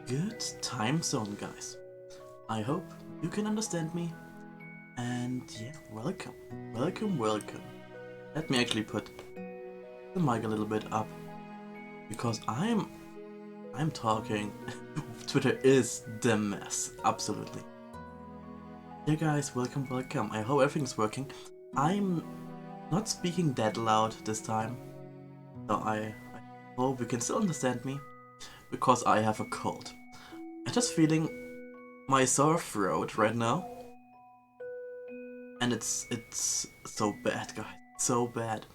Good time zone, guys. I hope you can understand me. And yeah, welcome. Welcome, welcome. Let me actually put the mic a little bit up. Because I'm talking. Twitter is the mess. Absolutely. Yeah, guys, welcome, welcome. I hope everything's working. I'm not speaking that loud this time. So I hope you can still understand me. Because I have a cold. I'm just feeling my sore throat right now. And it's so bad, guys. So bad.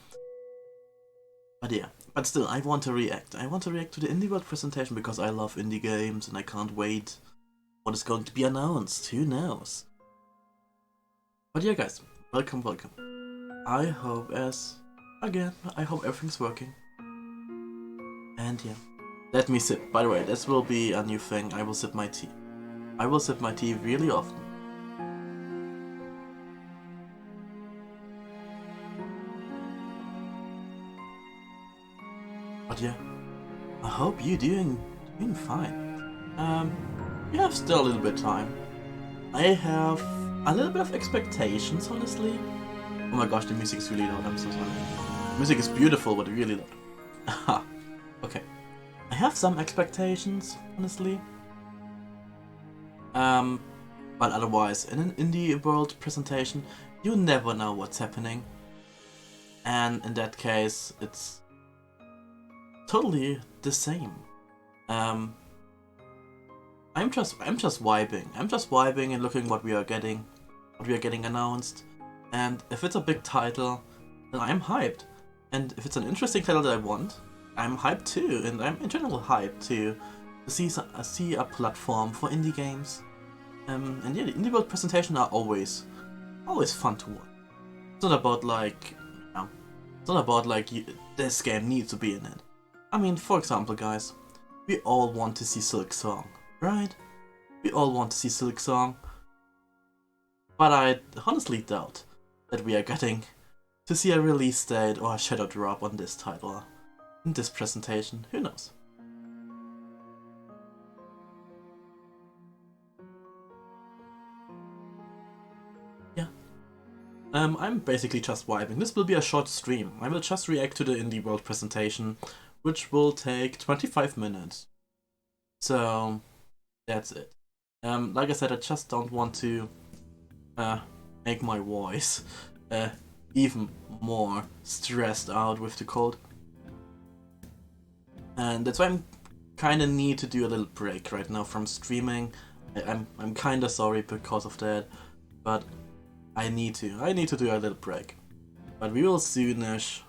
But yeah, but still, I want to react. I want to react to the Indie World presentation because I love indie games and I can't wait what is going to be announced. Who knows? But yeah, guys, welcome, welcome. I hope I hope everything's working. And yeah, let me sip. By the way, this will be a new thing. I will sip my tea. I will sip my tea really often. But yeah, I hope you're doing fine. You have still a little bit of time. I have a little bit of expectations, honestly. Oh my gosh, the music is really loud. I'm so sorry. The music is beautiful, but really loud. Aha. Okay. I have some expectations, honestly. But otherwise, in an Indie World presentation, you never know what's happening. and in that case, it's totally the same. I'm just vibing. I'm just vibing and looking what we are getting announced. And if it's a big title, then I'm hyped. And if it's an interesting title that I want, I'm hyped too. And I'm in general hyped to see a platform for indie games. And yeah, the Indie World presentations are always fun to watch. It's not about like, it's not about like this game needs to be in it. I mean, for example, guys, we all want to see Silksong, right? We all want to see Silksong, but I honestly doubt that we are getting to see a release date or a shadow drop on this title in this presentation. Who knows? Yeah. I'm basically just vibing. This will be a short stream. I will just react to the Indie World presentation, which will take 25 minutes. So that's it. Like I said, I just don't want to make my voice even more stressed out with the cold. And that's why I'm kinda need to do a little break right now from streaming. I'm kinda sorry because of that, but I need to do a little break. But we will soonish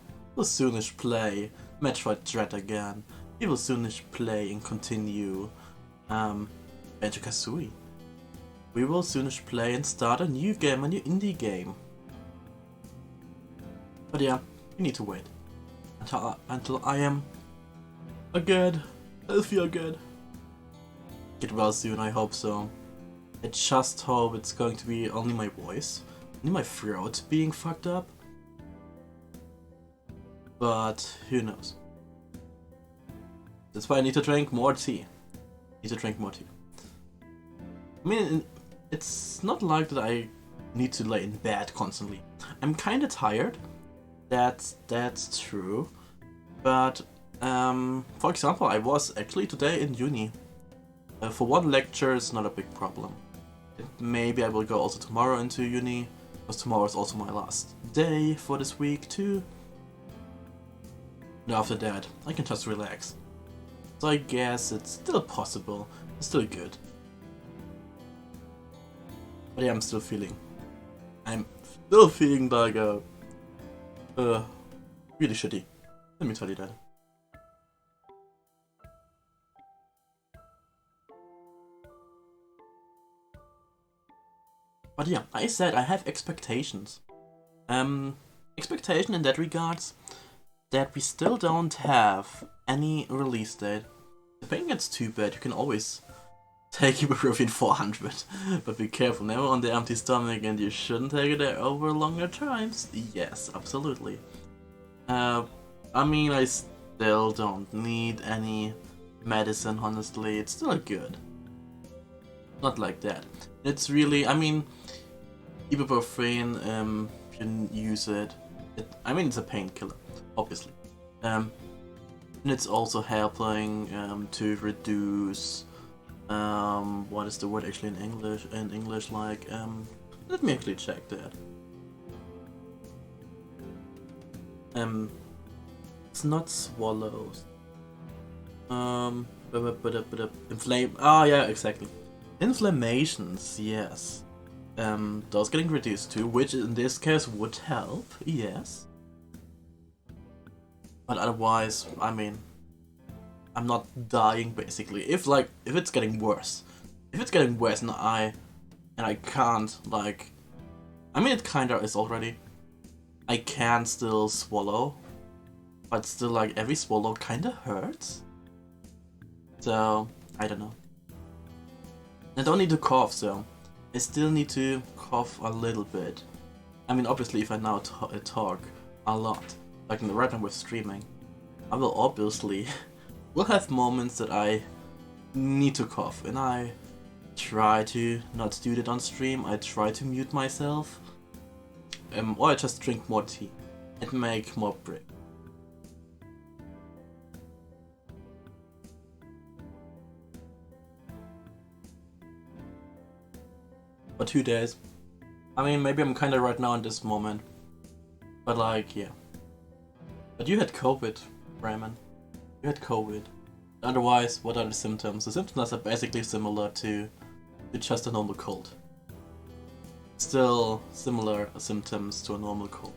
play Metroid Dread again. We will soonish play and continue Banjo-Kazooie. We will soonish play and start a new game, a new indie game. But yeah, we need to wait until I am again, healthy again. Get well soon, I hope so. I just hope it's going to be only my voice, only my throat being fucked up. But who knows? That's why I need to drink more tea. I mean, it's not like that I need to lay in bed constantly. I'm kinda tired. That's true. But for example, I was actually today in uni. For one lecture, it's not a big problem. Maybe I will go also tomorrow into uni, because tomorrow is also my last day for this week too. And after that, I can just relax. So I guess it's still possible. It's still good. But yeah, I'm still feeling like really shitty. Let me tell you that. But yeah, I said I have expectations. Expectation in that regards that we still don't have any release date. I think it's too bad. You can always take Ibuprofen 400, but be careful, never on the empty stomach, and you shouldn't take it over longer times. Yes, absolutely. I mean, I still don't need any medicine, honestly. It's still good. Not like that. It's really, I mean, Ibuprofen, you can use it. I mean, it's a painkiller, obviously. And it's also helping to reduce what is the word actually in English? In English, like let me actually check that. It's not swallows. Inflame. Ah, yeah, exactly. Inflammations. Yes. Those getting reduced too, which in this case would help. Yes. But otherwise, I mean, I'm not dying basically. If it's getting worse, and I can't like, I mean it kinda is already. I can still swallow, but still like every swallow kinda hurts. So I don't know. I don't need to cough, so I still need to cough a little bit. I mean, obviously, if I now talk a lot, like right now with streaming, I will obviously will have moments that I need to cough, and I try to not do that on stream. I try to mute myself, or I just drink more tea and make more break. But 2 days. I mean, maybe I'm kinda right now in this moment. But like, yeah. But you had COVID, Raymond. You had COVID. Otherwise, what are the symptoms? The symptoms are basically similar to just a normal cold. Still similar symptoms to a normal cold.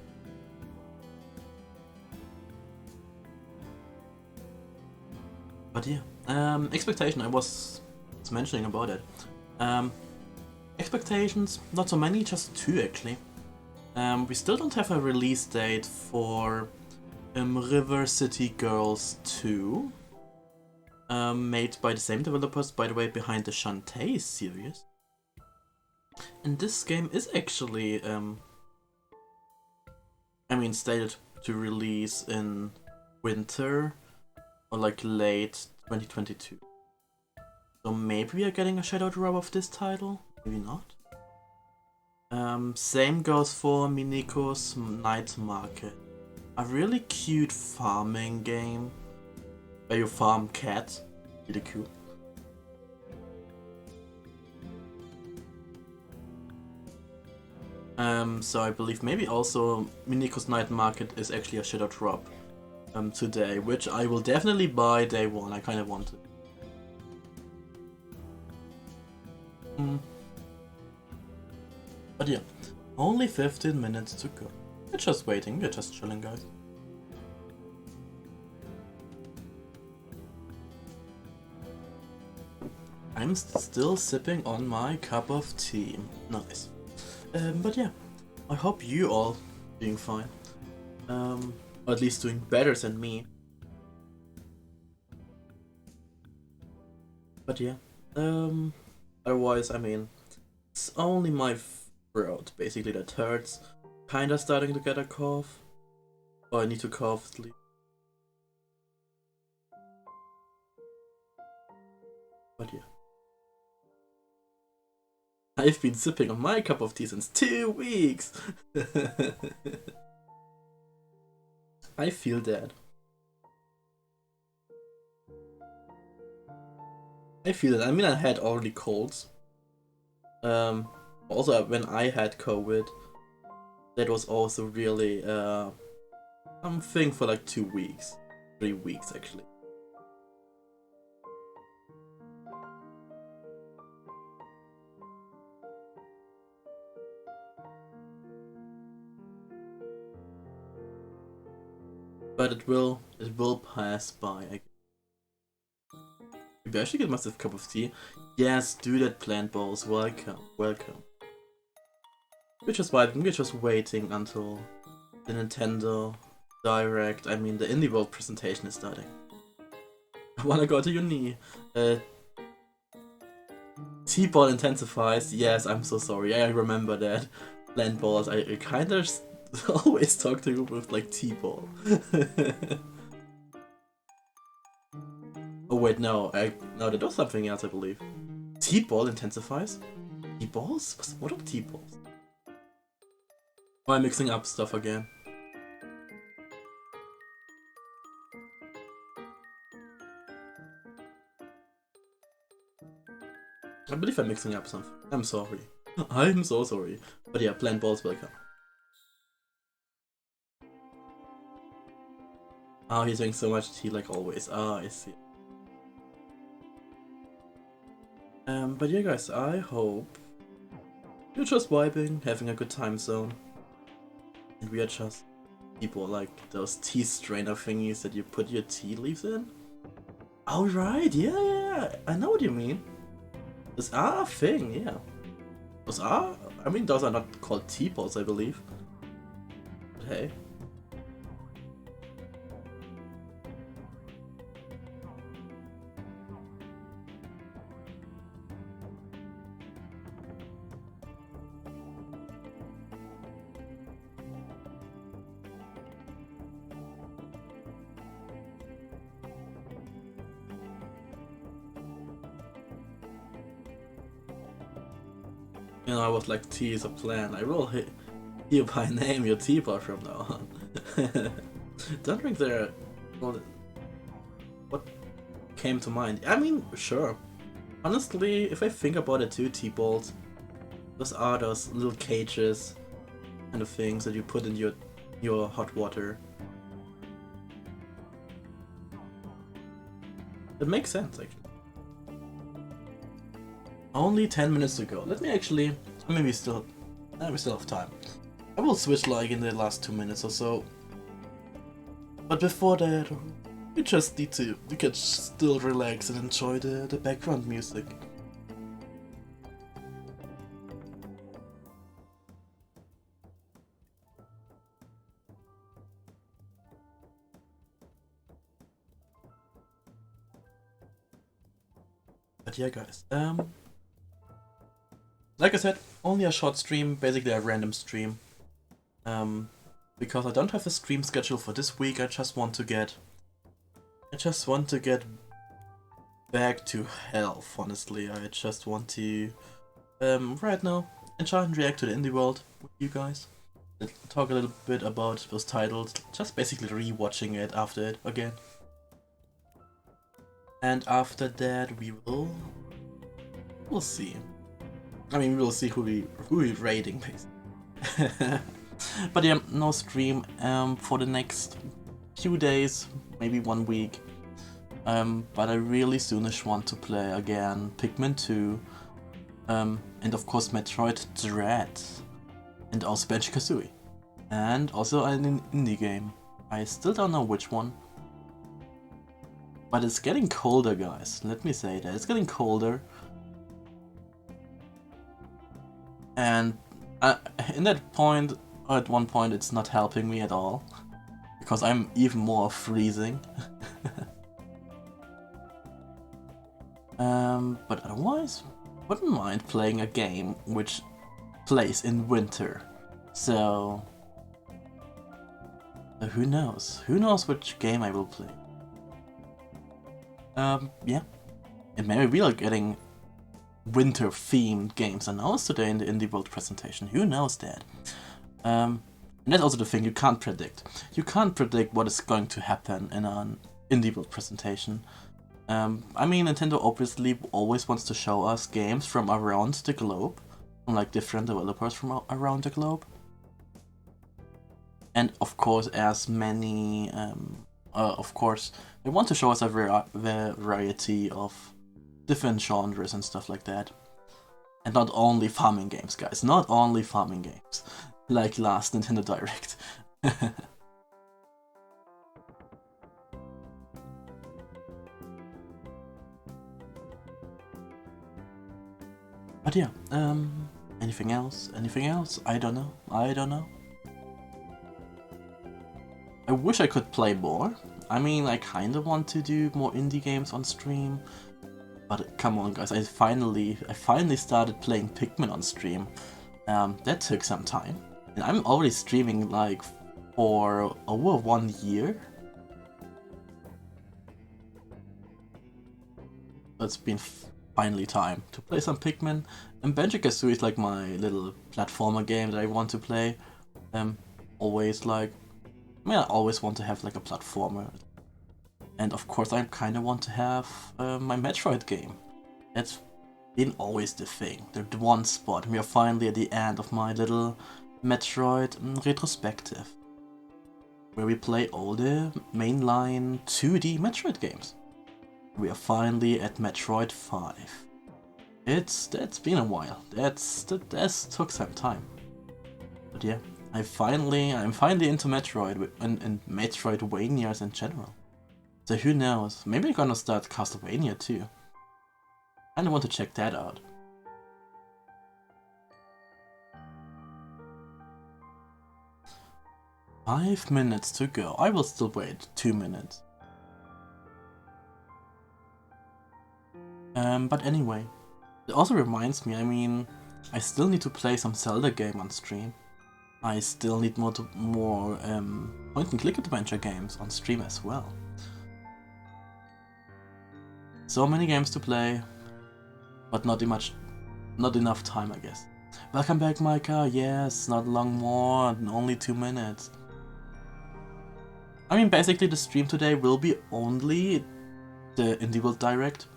But yeah, expectation, I was mentioning about it. Expectations, not so many, just 2 actually. We still don't have a release date for River City Girls 2. Made by the same developers, by the way, behind the Shantae series. And this game is actually, stated to release in winter or like late 2022. So maybe we are getting a shadow drop of this title, maybe not. Same goes for Mineko's Night Market. A really cute farming game where you farm cats. Really cute. So I believe maybe also Mineko's Night Market is actually a shadow drop today, which I will definitely buy day 1. I kind of want it. But yeah, only 15 minutes to go. We're just waiting, we're just chilling, guys. I'm still sipping on my cup of tea. Nice. But yeah, I hope you all doing fine. Or at least doing better than me. But yeah, otherwise, it's only my throat basically that hurts. Kinda starting to get a cough. Oh, I need to cough sleep. But yeah. I've been sipping on my cup of tea since 2 weeks! I feel that. I feel it. I had already colds. Also, when I had COVID, that was also really something for like 2 weeks. 3 weeks actually. But it will pass by. Maybe I should get myself a cup of tea. Yes, do that, plant balls. Welcome, welcome. We're just waiting until the Nintendo Direct, the Indie World presentation is starting. I wanna go to your knee. T-ball intensifies. Yes, I'm so sorry. I remember that. Plant balls. I kinda always talk to you with like T-ball. Oh wait, no, that was something else, I believe. T-ball intensifies? T-balls? What are T-balls? Oh, I'm mixing up stuff again. I believe I'm mixing up something. I'm sorry. I'm so sorry. But yeah, plant balls welcome. Oh, he's doing so much tea like always. Ah, I see. But yeah guys, I hope you're just vibing, having a good time zone. And we are just people like those tea strainer thingies that you put your tea leaves in. Oh right, yeah, I know what you mean. Those are a thing, yeah. Those are, those are not called teapots, I believe. But hey. You know, I was like, tea is a plan. I will hereby name your teapot from now on. Don't drink there. Well, what came to mind? Sure. Honestly, if I think about it too, teapots, those are those little cages kind of things that you put in your hot water. It makes sense, actually. Only 10 minutes to go. Let me actually... Maybe we still have time. I will switch like in the last 2 minutes or so. But before that, we just need to... We can still relax and enjoy the background music. But yeah, guys, like I said, only a short stream, basically a random stream. Because I don't have a stream schedule for this week, I just want to get back to health, honestly. I just want to, right now, enjoy and react to the indie world with you guys. Talk a little bit about those titles, just basically re-watching it after it again. And after that we'll see. I mean, we'll see who we rating basically. But yeah, no stream for the next few days, maybe 1 week. But I really soonish want to play again Pikmin 2, and of course Metroid Dread, and also Banjo-Kazooie, and also an indie game. I still don't know which one. But it's getting colder, guys. Let me say that. It's getting colder. And in that point, or at one point, it's not helping me at all. Because I'm even more freezing. But otherwise, wouldn't mind playing a game which plays in winter. So... who knows? Who knows which game I will play? Yeah. And maybe we are getting winter-themed games announced today in the Indie World presentation. Who knows that? And that's also the thing you can't predict. You can't predict what is going to happen in an Indie World presentation. I mean, Nintendo obviously always wants to show us games from around the globe, from like different developers from around the globe. And of course, as many... of course, they want to show us a variety of different genres and stuff like that. And not only farming games, guys. Not only farming games. Like last Nintendo Direct. But yeah, anything else? Anything else? I don't know. I don't know. I wish I could play more. I mean, I kinda want to do more indie games on stream. But come on, guys, I finally started playing Pikmin on stream. That took some time. And I'm already streaming like for over 1 year. It's been finally time to play some Pikmin. And Banjo-Kazooie is like my little platformer game that I want to play. Always like... I mean, I always want to have like a platformer. And of course I kinda want to have my Metroid game. That's been always the thing, the one spot. We are finally at the end of my little Metroid retrospective. Where we play all the mainline 2D Metroid games. We are finally at Metroid 5. That's been a while. That took some time. But yeah, I'm finally into Metroid and Metroidvanias in general. So who knows? Maybe I'm gonna start Castlevania too. I want to check that out. Five minutes to go. I will still wait 2 minutes. But anyway, it also reminds me, I mean, I still need to play some Zelda game on stream. I still need more point-and-click adventure games on stream as well. So many games to play, but not enough time, I guess. Welcome back, Micah. Yes, not long more, only 2 minutes. I mean, basically the stream today will be only the Indie World Direct.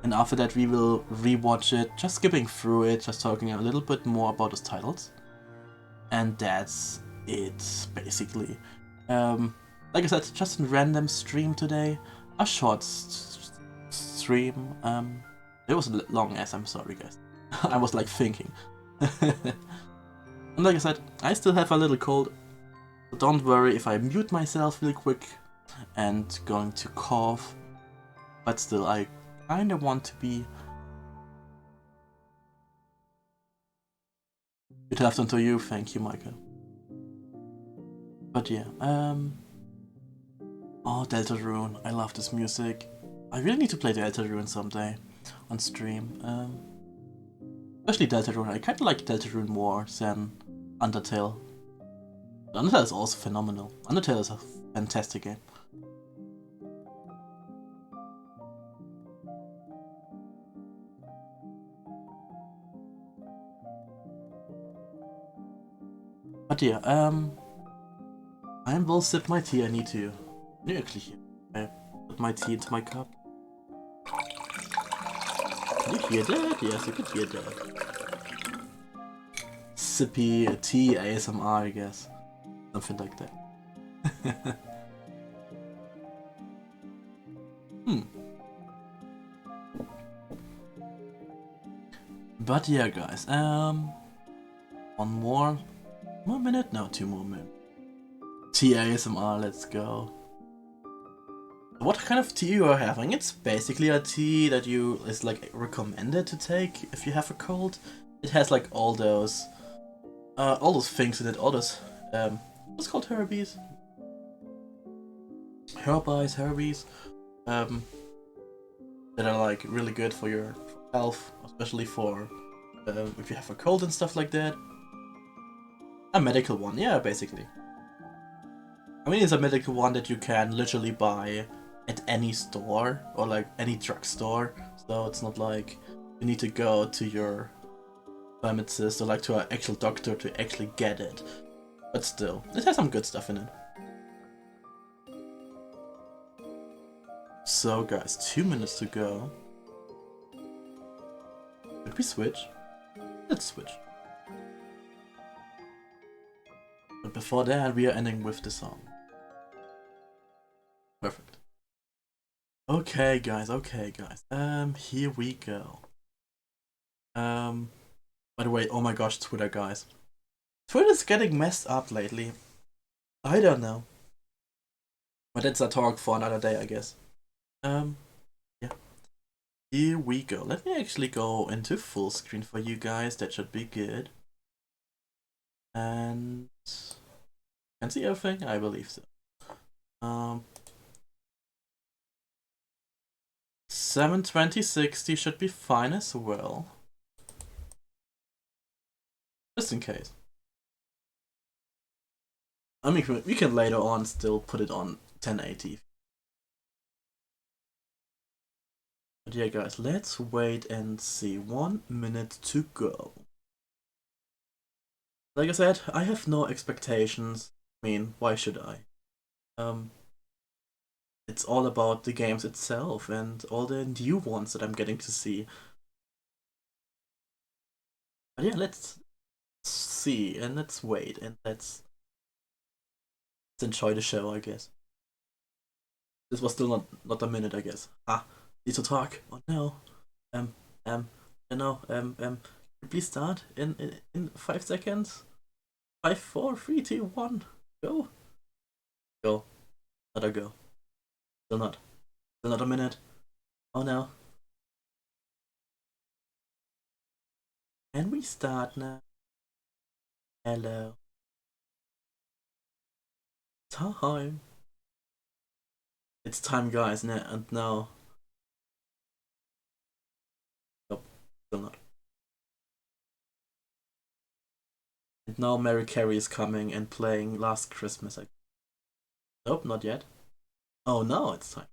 And after that we will rewatch it, just skipping through it, just talking a little bit more about those titles. And that's it, basically. Like I said, just a random stream today. A short stream. It was a long ass, I'm sorry guys. I was like thinking. And like I said, I still have a little cold. So don't worry if I mute myself really quick and going to cough. But still, I kinda want to be... Good afternoon to you, thank you Michael. But yeah, oh, Deltarune, I love this music. I really need to play Deltarune someday on stream. Especially Deltarune. I kinda like Deltarune more than Undertale. Undertale is also phenomenal. Undertale is a fantastic game. But yeah, I will sip my tea. I need to. You actually hear? I put my tea into my cup. Can you hear that? Yes, you can hear that. Sippy tea ASMR, I guess. Something like that. But yeah, guys. One more minute? No, 2 more minutes. Tea ASMR, let's go. What kind of tea you are having? It's basically a tea that is like recommended to take if you have a cold. It has like all those things in it, all those what's called herbies? Herbies, that are like really good for your health, especially for if you have a cold and stuff like that. A medical one, yeah, basically. I mean, it's a medical one that you can literally buy at any store or like any drugstore, so it's not like you need to go to your pharmacist or like to an actual doctor to actually get it. But still, it has some good stuff in it. So guys, 2 minutes to go. Should we switch? Let's switch. But before that, we are ending with the song. Perfect. Okay guys, here we go. By the way, oh my gosh, Twitter guys. Twitter's getting messed up lately. I don't know. But that's a talk for another day, I guess. Yeah. Here we go. Let me actually go into full screen for you guys. That should be good. And can see everything? I believe so. 720/60 should be fine as well. Just in case. I mean, we can later on still put it on 1080. But yeah, guys, let's wait and see. 1 minute to go. Like I said, I have no expectations. I mean, why should I? It's all about the games itself and all the new ones that I'm getting to see. But yeah, let's see and let's wait and let's enjoy the show, I guess. This was still not a minute, I guess. Need to talk. Oh no. Please start in 5 seconds. 5, 4, 3, 2, 1. Go. Go. Not a go. Still not. Still not a minute. Oh no. Can we start now? Hello. Time. It's time, guys, and now. Nope. Still not. And now Mary Carey is coming and playing Last Christmas. Nope, not yet. Oh no, it's time.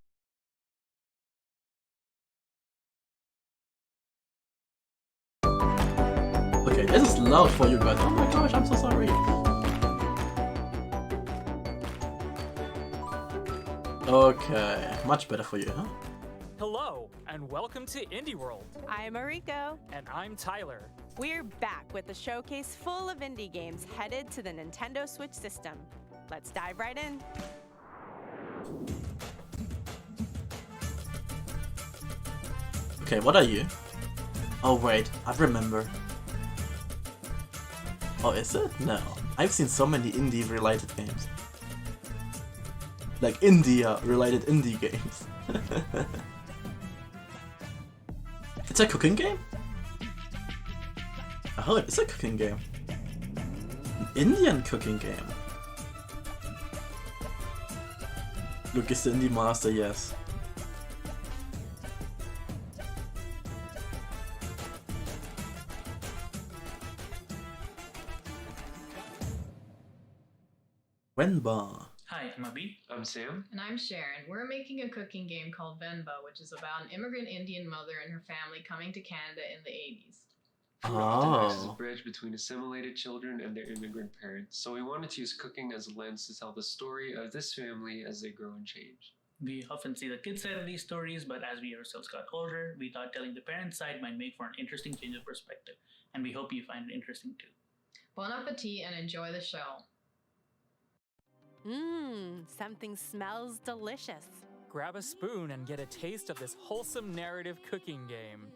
Okay, this is loud for you guys. Oh my gosh, I'm so sorry. Okay, much better for you, huh? Hello, and welcome to Indie World. I'm Mariko. And I'm Tyler. We're back with a showcase full of indie games headed to the Nintendo Switch system. Let's dive right in. Okay, what are you? Oh wait, I remember. Oh, is it? No. I've seen so many indie-related games. Like India-related indie games. It's a cooking game? Oh, it is a cooking game. An Indian cooking game. Luke is the indie master, yes. Venba. Hi, I'm Abhi. I'm Sam. And I'm Sharon. We're making a cooking game called Venba, which is about an immigrant Indian mother and her family coming to Canada in the 80s. We're often acts as a Oh. bridge between assimilated children and their immigrant parents, so we wanted to use cooking as a lens to tell the story of this family as they grow and change. We often see the kids' side of these stories, but as we ourselves got older, we thought telling the parents' side might make for an interesting change of perspective, and we hope you find it interesting too. Bon appetit and enjoy the show. Something smells delicious. Grab a spoon and get a taste of this wholesome narrative cooking game.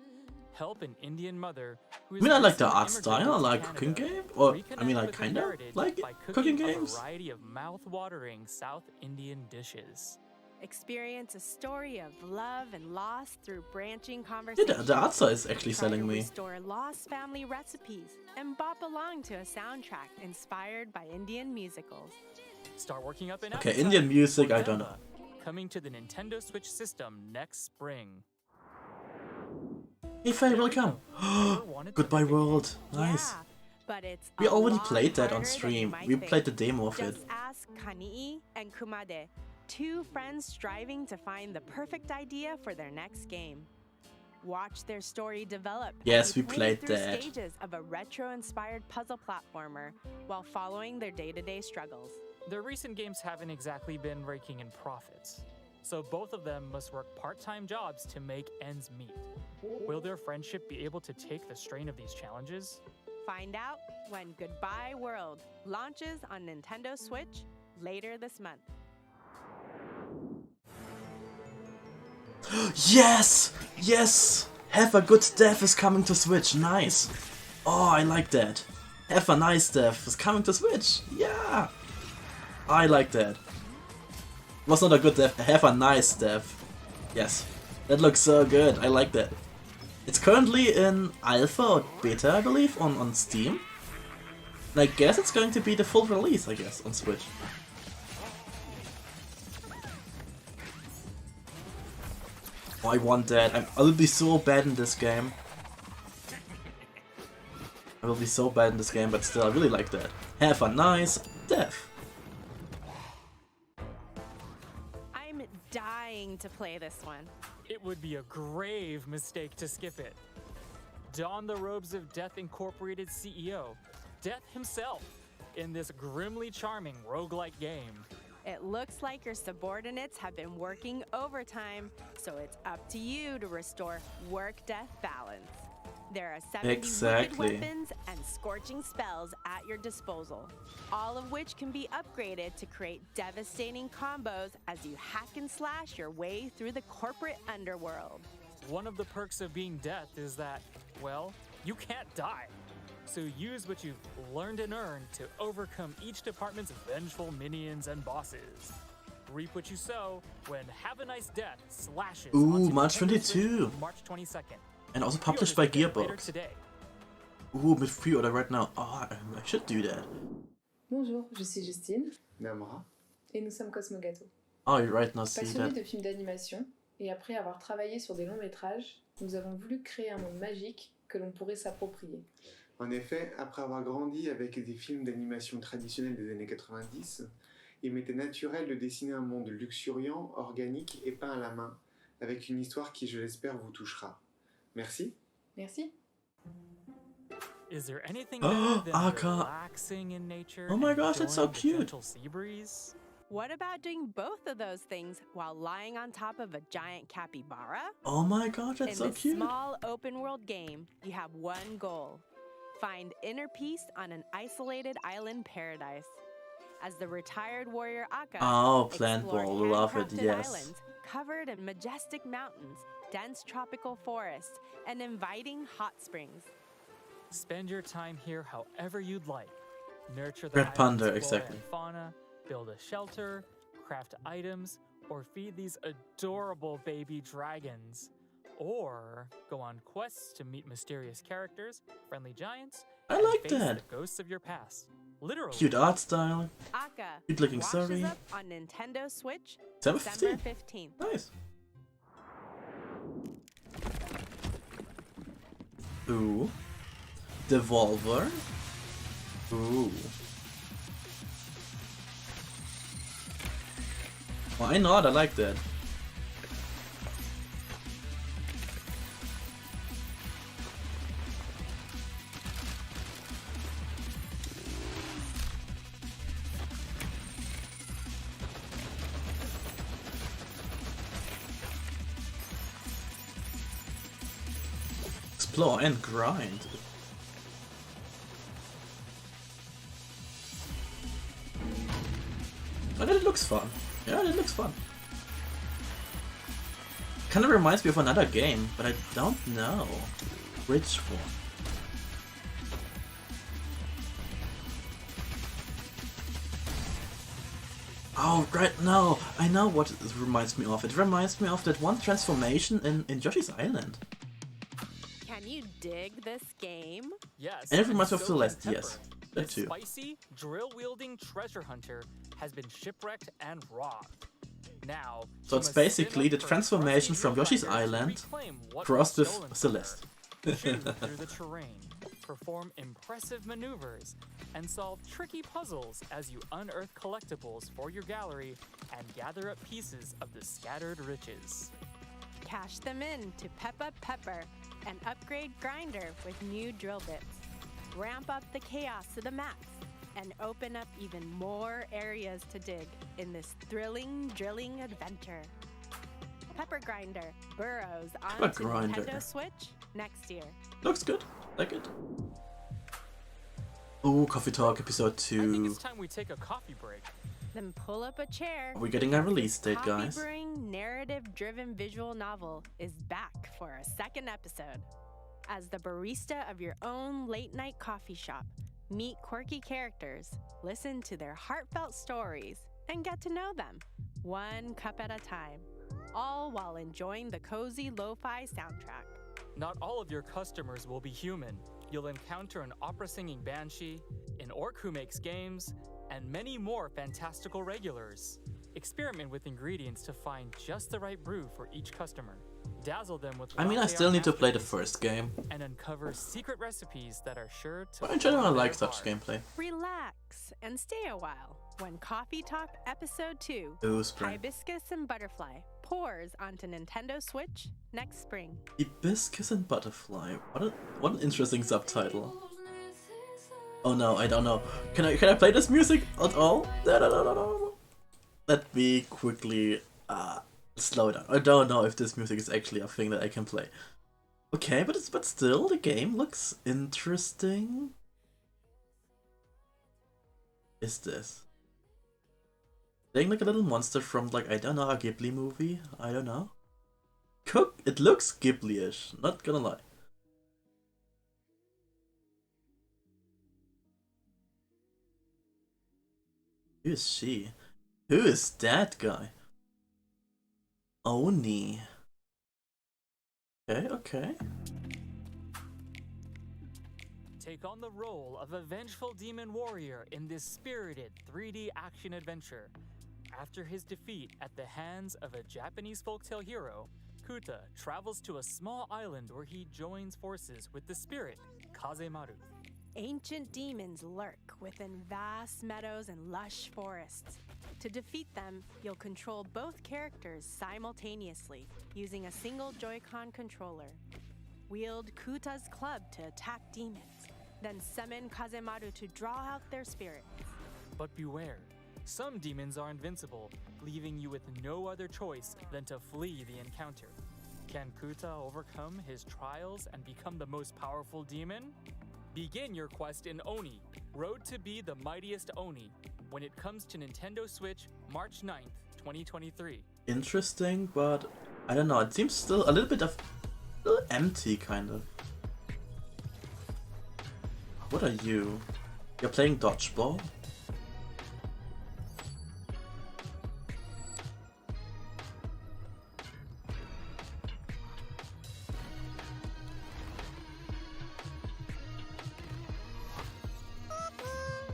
Help an Indian mother who I is mean, I like the recently art style, I immigrated to like cooking Canada game, or, I reconnect mean, I with her kinda heritage like by cooking a games. variety of mouth-watering South Indian dishes. Experience a story of love and loss through branching Yeah, conversations. the art style is actually Try selling to me. restore lost family recipes and bop along to a soundtrack inspired by Indian musicals. Start working up an Okay, appetite Indian music, for I don't Venba, coming to the Nintendo Switch system next spring. Hey Faye, welcome! Ever wanted to Goodbye make a game? World, nice. Yeah, but it's We a already lot played that harder on than you stream. might We think. played the demo of it. Just ask Kani'i and Kumade, two friends striving to find the perfect idea for their next game. Watch their story develop. as Yes, you we play played through that. stages of a retro-inspired puzzle platformer while following their day-to-day struggles. Their recent games haven't exactly been raking in profits, so both of them must work part-time jobs to make ends meet. Will their friendship be able to take the strain of these challenges? Find out when Goodbye World launches on Nintendo Switch later this month. Yes! Yes! Have a Good Death is coming to Switch, nice! Oh, I like that. Have a Nice Death is coming to Switch, yeah! I like that. Was not a good death, have a nice death. Yes, that looks so good, I like that. It's currently in alpha or beta, I believe, on Steam. And I guess it's going to be the full release, I guess, on Switch. Oh, I want that. I will be so bad in this game. I will be so bad in this game, but still, I really like that. Have a nice death. I'm dying to play this one. It would be a grave mistake to skip it. Don the robes of Death Incorporated CEO, Death himself, in this grimly charming roguelike game. It looks like your subordinates have been working overtime, so it's up to you to restore work-death balance. There are 70 Exactly. wicked weapons and scorching spells at your disposal, all of which can be upgraded to create devastating combos as you hack and slash your way through the corporate underworld. One of the perks of being Death is that, well, you can't die. So use what you've learned and earned to overcome each department's vengeful minions and bosses. Reap what you sow when Have a Nice Death slashes Ooh, onto March Nintendo Switch 22. March 22nd. And also published by Pre-orders begin later Gearbox. today. Ooh, with pre-order right now. Oh, I should do that. Bonjour, je suis Justine Namra. et nous sommes Cosmogato. Oh, you right now see Passionnés that. de films d'animation et après avoir travaillé sur des longs métrages, nous avons voulu créer un monde magique que l'on pourrait s'approprier. En effet, après avoir grandi avec des films d'animation traditionnels des années 90, il m'était naturel de dessiner un monde luxuriant, organique et peint à la main, avec une histoire qui, je l'espère, vous touchera. Merci. Merci. Is there anything Oh, better than Aka. relaxing in nature? Oh my and gosh, that's so enjoying the cute. gentle sea breeze? What about doing both of those things while lying on top of a giant capybara? Oh my god, that's In so this cute. small open world game, you have one goal. Find inner peace on an isolated island paradise. As the retired warrior Aka Oh, Plant explore Ball, love it, handcrafted yes. islands covered in majestic mountains dense tropical forests and inviting hot springs. Spend your time here however you'd like. Nurture the Red island's Panda, flora exactly. and fauna, build a shelter, craft items, or feed these adorable baby dragons. Or go on quests to meet mysterious characters, friendly giants, I and like face that. the ghosts of your past. Literally. Cute art style. Aka Good looking washes story. up on Nintendo Switch December December 15th. 15th. Nice. Ooh. Devolver. Ooh. Why not? I like that. Explore and grind. But it looks fun. Yeah, it looks fun. Kind of reminds me of another game, but I don't know which one. Oh, right, no, I know what it reminds me of. It reminds me of that one transformation in Yoshi's Island. Can you dig this game? Yes. And it reminds me of so Celeste, can yes. Pepper. That This too. spicy, drill-wielding treasure hunter has been shipwrecked and robbed. Now, So she it's must basically spin the up her transformation trusty from Yoshi's Viewfinder to Island reclaim what crossed was with stolen from Celeste. her. Shoot through the terrain, perform impressive maneuvers, and solve tricky puzzles as you unearth collectibles for your gallery and gather up pieces of the scattered riches. Cash them in to pep up Pepper and upgrade Grinder with new drill bits. Ramp up the chaos to the max and open up even more areas to dig in this thrilling drilling adventure. Pepper Grinder burrows onto Grinder. Nintendo Switch next year. Looks good. Like it. Ooh, Coffee Talk episode I think 2. it's time we take a coffee break. Then pull up a chair. Are we getting a release date, Coffee guys? Brewing narrative-driven visual novel is back for a second episode. As the barista of your own late-night coffee shop, meet quirky characters, listen to their heartfelt stories, and get to know them, one cup at a time, all while enjoying the cozy lo-fi soundtrack. Not all of your customers will be human. You'll encounter an opera-singing banshee, an orc who makes games, and many more fantastical regulars. Experiment with ingredients to find just the right brew for each customer. Dazzle them with I mean, I latte still art need to play the masterpieces first game. and uncover secret recipes that are sure to But in general, I warm like their such heart. gameplay. Relax and stay a while when Coffee Talk Episode 2, Ooh, spring. Hibiscus and Butterfly, pours onto Nintendo Switch next spring. Hibiscus and Butterfly. What an interesting subtitle. Oh no, I don't know. Can I play this music at all? No. Let me quickly slow down. I don't know if this music is actually a thing that I can play. Okay, but still the game looks interesting. Is this? Playing like a little monster from like, I don't know, a Ghibli movie? I don't know. It looks Ghibli-ish, not gonna lie. Who is she? Who is that guy? Oni. Okay. Take on the role of a vengeful demon warrior in this spirited 3D action adventure. After his defeat at the hands of a Japanese folktale hero, Kuta travels to a small island where he joins forces with the spirit, Kazemaru. Ancient demons lurk within vast meadows and lush forests. To defeat them, you'll control both characters simultaneously using a single Joy-Con controller. Wield Kuta's club to attack demons, then summon Kazemaru to draw out their spirits. But beware, some demons are invincible, leaving you with no other choice than to flee the encounter. Can Kuta overcome his trials and become the most powerful demon? Begin your quest in Oni, Road to be the Mightiest Oni, when it comes to Nintendo Switch March 9th, 2023. Interesting, but I don't know, it seems still a little bit of little empty kind of. What are you? You're playing dodgeball?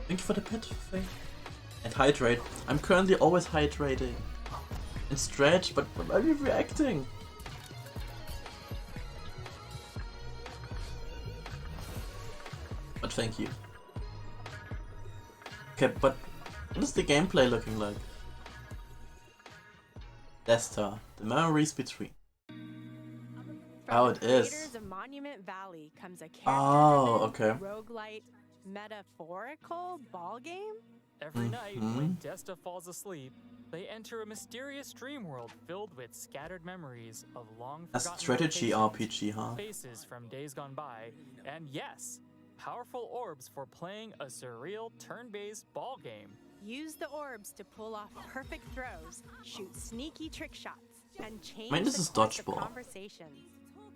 Thank you for the pet, Faye. And hydrate. I'm currently always hydrating. And stretch, but why are you reacting? But thank you. Okay, but what is the gameplay looking like? Destar, the memories between. How it is. Creators of Monument Valley comes a Oh, okay. roguelite metaphorical ball game. Every night, when Desta falls asleep, they enter a mysterious dream world filled with scattered memories of long A forgotten strategy locations, RPG, huh? faces from days gone by, and yes, powerful orbs for playing a surreal turn-based ball game. Use the orbs to pull off perfect throws, shoot sneaky trick shots, and change this the is course of dodgeball. conversations.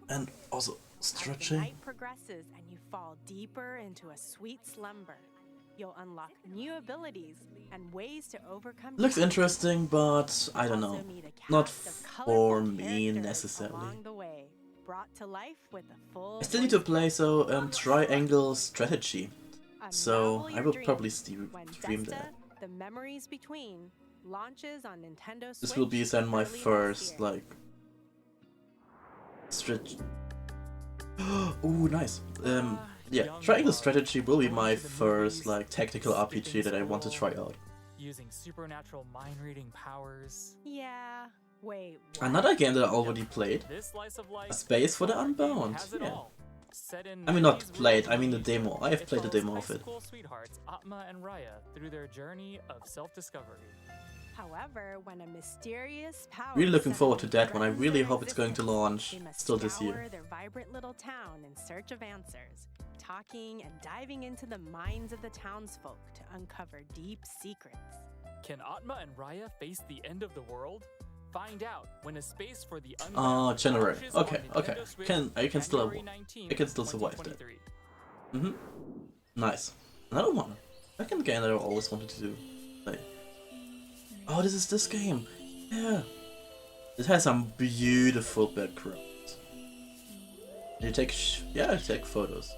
And also As the stretching. night progresses and you fall deeper into a sweet slumber, you'll unlock new abilities and ways to overcome Looks challenges. interesting, but I don't know. Also meet a Not cast of for colorful me characters necessarily. along the way, brought to life with a full I still need to voice play triangle strategy. So Unravel I your will dreams probably stream when that. Desta, The Memories Between launches on Nintendo Switch. This will be then my early next first year. like stretch. Ooh, nice. Yeah, triangle strategy will be my first like tactical RPG that I want to try out. Using supernatural mind-reading powers. Yeah. Wait. Another game that I already played. This slice of life A Space for the card game Unbound, has it yeah. all. Set in I mean, not 90s played, Rio I mean the de demo. I have It played the follows demo high of it. school sweethearts Atma and Raya through their journey of self-discovery. However, when a mysterious power Really looking forward to suddenly that one. I threatens really their hope it's going to existence, launch they must still this scour year. their vibrant little town in search of answers, talking and diving into the minds of the townsfolk to uncover deep secrets. Can Atma and Raya face the end of the world? Find out when A Space for the Oh, Unbound January. launches on Okay, Nintendo okay. Switch I can still January 19th, I can still survive that. 2023. Nice. Another one. Second game that I always wanted to do. Play. Oh, this is this game. Yeah. It has some beautiful backgrounds. You take I take photos.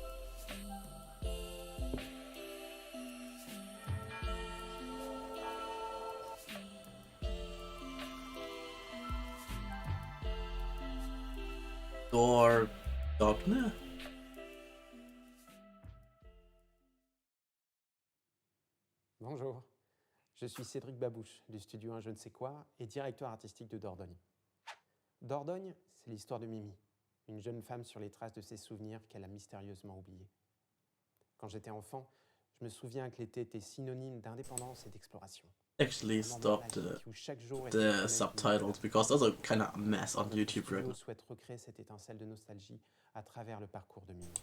Door Dogna? Bonjour, je suis Cédric Babouche du studio Un Je ne sais quoi et directeur artistique de Dordogne. Dordogne, c'est l'histoire de Mimi, une jeune femme sur les traces de ses souvenirs qu'elle a mystérieusement oubliés. Quand j'étais enfant, je me souviens que l'été était synonyme d'indépendance et d'exploration. Actually stop the subtitles because those are kind of a mess on YouTube right now. Souhaite recréer cette étincelle de nostalgie à travers le parcours de Mimi.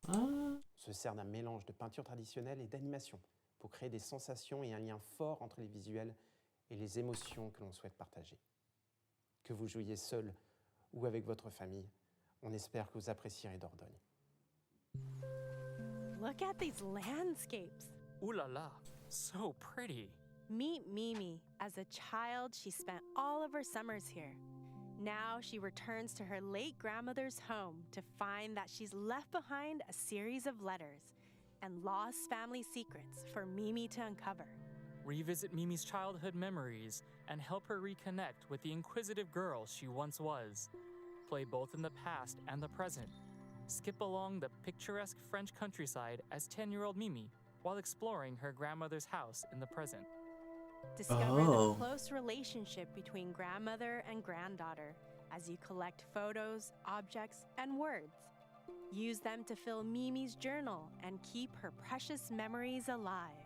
Ah. Se sert d'un mélange de peinture traditionnelle et d'animation pour créer des sensations et un lien fort entre les visuels et les émotions que l'on souhaite partager. Que vous jouiez seul ou avec votre famille, on espère que vous apprécierez Dordogne. Look at these landscapes. Ooh la la, so pretty. Meet Mimi. As a child, she spent all of her summers here. Now she returns to her late grandmother's home to find that she's left behind a series of letters and lost family secrets for Mimi to uncover. Revisit Mimi's childhood memories and help her reconnect with the inquisitive girl she once was. Play both in the past and the present. Skip along the picturesque French countryside as 10-year-old Mimi while exploring her grandmother's house in the present. Discover Oh. the close relationship between grandmother and granddaughter as you collect photos, objects, and words. Use them to fill Mimi's journal and keep her precious memories alive.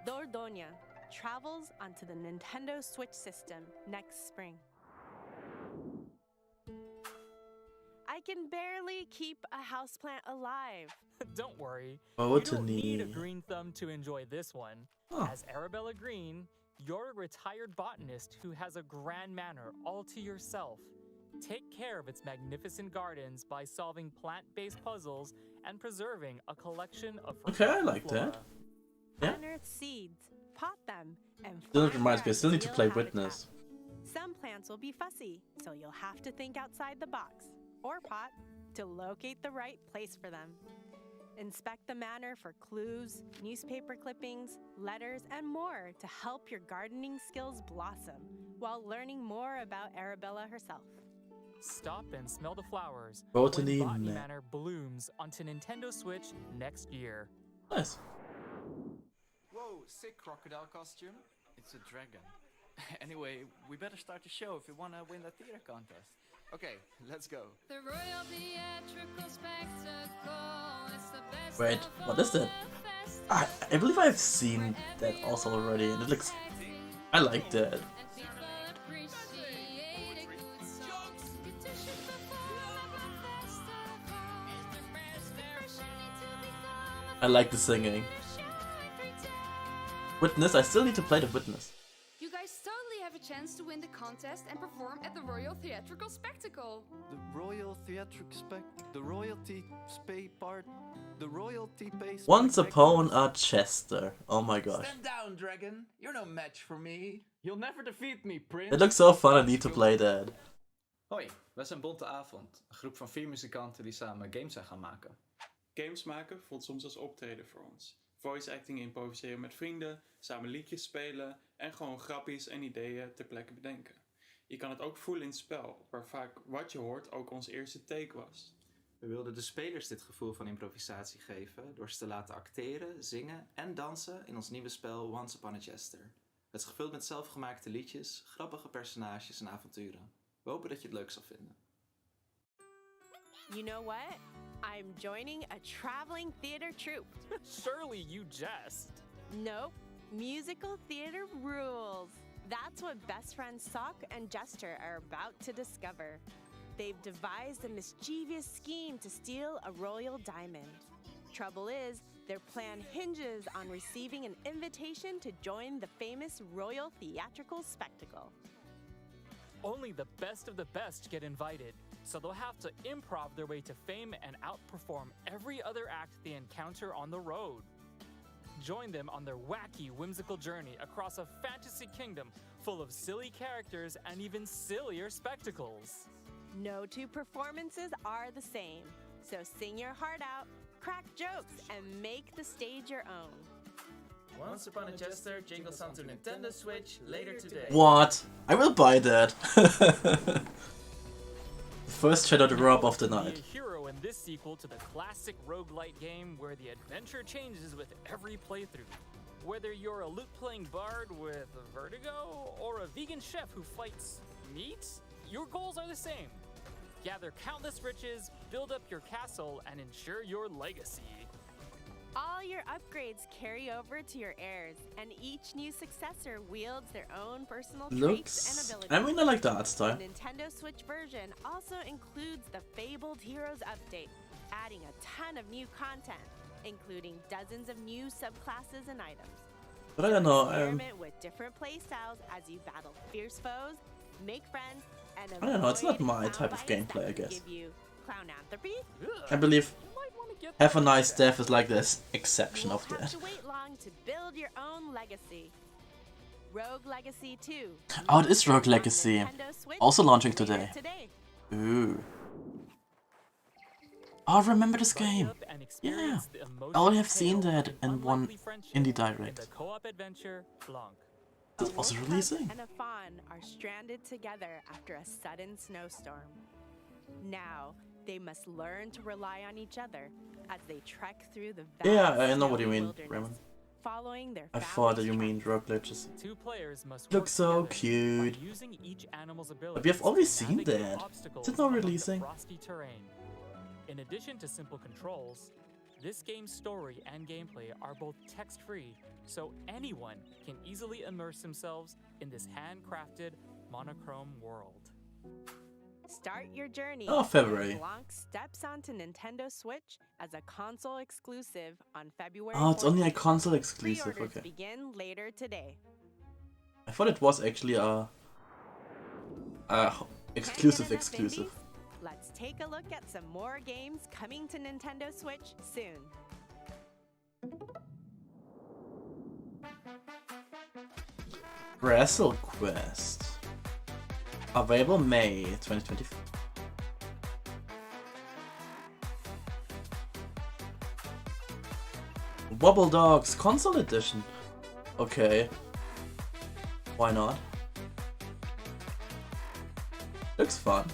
Dordogne travels onto the Nintendo Switch system next spring. I can barely keep a houseplant alive. Don't worry, Oh, you don't need a Botany. green thumb to enjoy this one. Oh. As Arabella Green, you're a retired botanist who has a grand manor all to yourself. Take care of its magnificent gardens by solving plant-based puzzles and preserving a collection of Okay, I forgotten like that. flora. Yeah. Unearth seeds, pot them, and Still find reminds me, I their still need to ideal play habitat. Witness. Some plants will be fussy, so you'll have to think outside the box, or pot, to locate the right place for them. Inspect the manor for clues, newspaper clippings, letters, and more to help your gardening skills blossom while learning more about Arabella herself. Stop and smell the flowers Botany when Botany Man. Manor blooms onto Nintendo Switch next year. Nice. Whoa, sick crocodile costume. It's a dragon. Anyway, we better start the show if we want to win the theater contest. Okay, let's go. The Royal Theatrical Spectacle is the best Wait, of what is that? all I believe I've seen that also already, and it looks. I like that. and people appreciate a good song. Competition perform at the festival. Fresh need to become a I like the singing. show every day. Witness, I still need to play the Witness. You guys totally have a chance to win the contest and perform at the Royal Theatrical Spectacle. The royal theatric spec, the royalty spay part, the royalty base. Once upon a Chester. Oh my gosh. Stand down, dragon. You're no match for me. You'll never defeat me, prince. It looks so fun, I need to play that. Hoi, wij zijn Bonte Avond, een groep van 4 muzikanten die samen games zijn gaan maken. Games maken voelt soms als optreden voor ons. Voice acting improviseren met vrienden, samen liedjes spelen en gewoon grappies en ideeën ter plekke bedenken. Je kan het ook voelen in het spel, waar vaak wat je hoort ook ons eerste take was. We wilden de spelers dit gevoel van improvisatie geven door ze te laten acteren, zingen en dansen in ons nieuwe spel Once Upon a Chester. Het is gevuld met zelfgemaakte liedjes, grappige personages en avonturen. We hopen dat je het leuk zal vinden. You know what? I'm joining a traveling theater troupe. Surely you jest. Nope, musical theater rules. That's what best friends Sock and Jester are about to discover. They've devised a mischievous scheme to steal a royal diamond. Trouble is, their plan hinges on receiving an invitation to join the famous Royal Theatrical Spectacle. Only the best of the best get invited, so they'll have to improv their way to fame and outperform every other act they encounter on the road. Join them on their wacky, whimsical journey across a fantasy kingdom full of silly characters and even sillier spectacles. No two performances are the same, so sing your heart out, crack jokes, and make the stage your own. Once Upon a Chester jingles onto Nintendo Switch later today. What? I will buy that. The first Shadow the Rob of the Be a night. hero in this sequel to the classic roguelite game where the adventure changes with every playthrough. Whether you're a lute-playing bard with vertigo or a vegan chef who fights meat, your goals are the same. Gather countless riches, build up your castle, and ensure your legacy. All your upgrades carry over to your heirs, and each new successor wields their own personal traits and Looks. abilities. I mean, I like the art The style. Nintendo Switch version also includes the Fabled Heroes update, adding a ton of new content, including dozens of new subclasses and items. But I don't know. Experiment with different playstyles as you battle fierce foes, make friends, and I don't know, it's not avoid my type of soundbites gameplay, I that guess. Give you clownanthropy. I believe You might want to get Have a that Nice checked. Death is like this exception Won't of have that. to wait long to build your own legacy. Rogue Legacy 2. Oh, it is Rogue on Legacy. Nintendo Switch Also launching later today. Ooh. Oh, I remember this Buddy game. up and Yeah. experience the emotions I only have of seen tale that and in one unlikely friendship indie in direct. the co-op adventure Blanc. That was A wolf releasing. cub and a fawn are stranded together after a sudden snowstorm. Now, they must learn to rely on each other as they trek through the vast Yeah, I know what you snowy mean, wilderness, Raymond. following their I thought that family's you mean tracks. Rogue Legacy. Two players must Look work so together cute. by using each animal's abilities But we have already to seen navigate that. obstacles Is it not among the releasing? frosty terrain. In addition to simple controls, this game's story and gameplay are both text-free, so anyone can easily immerse themselves in this handcrafted, monochrome world. Start your journey. Oh, February. when Blanc steps onto Nintendo Switch as a console exclusive on February. Oh, it's only a 14th. console exclusive. Pre-orders Okay. begin later today. I thought it was actually a Exclusive, Can't get enough exclusive. indies? Let's take a look at some more games coming to Nintendo Switch soon. Wrestle Quest. Available May 2024. Wobble Dogs Console Edition. Okay. Why not? Looks fun.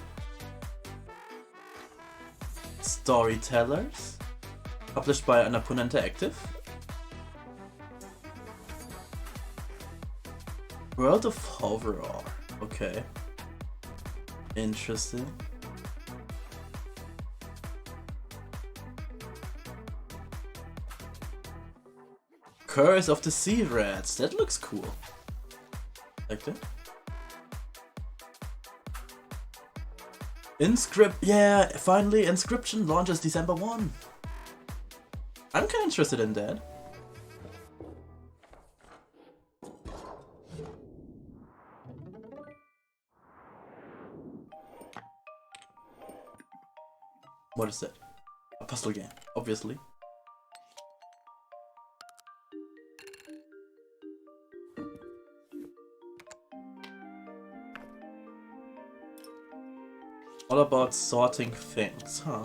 Storytellers. Published by Annapurna Interactive. World of Horror. Okay. Interesting. Curse of the Sea Rats. That looks cool. Like that. Yeah, finally Inscription launches December 1. I'm kinda interested in that. What is that? A puzzle game, obviously. All about sorting things, huh?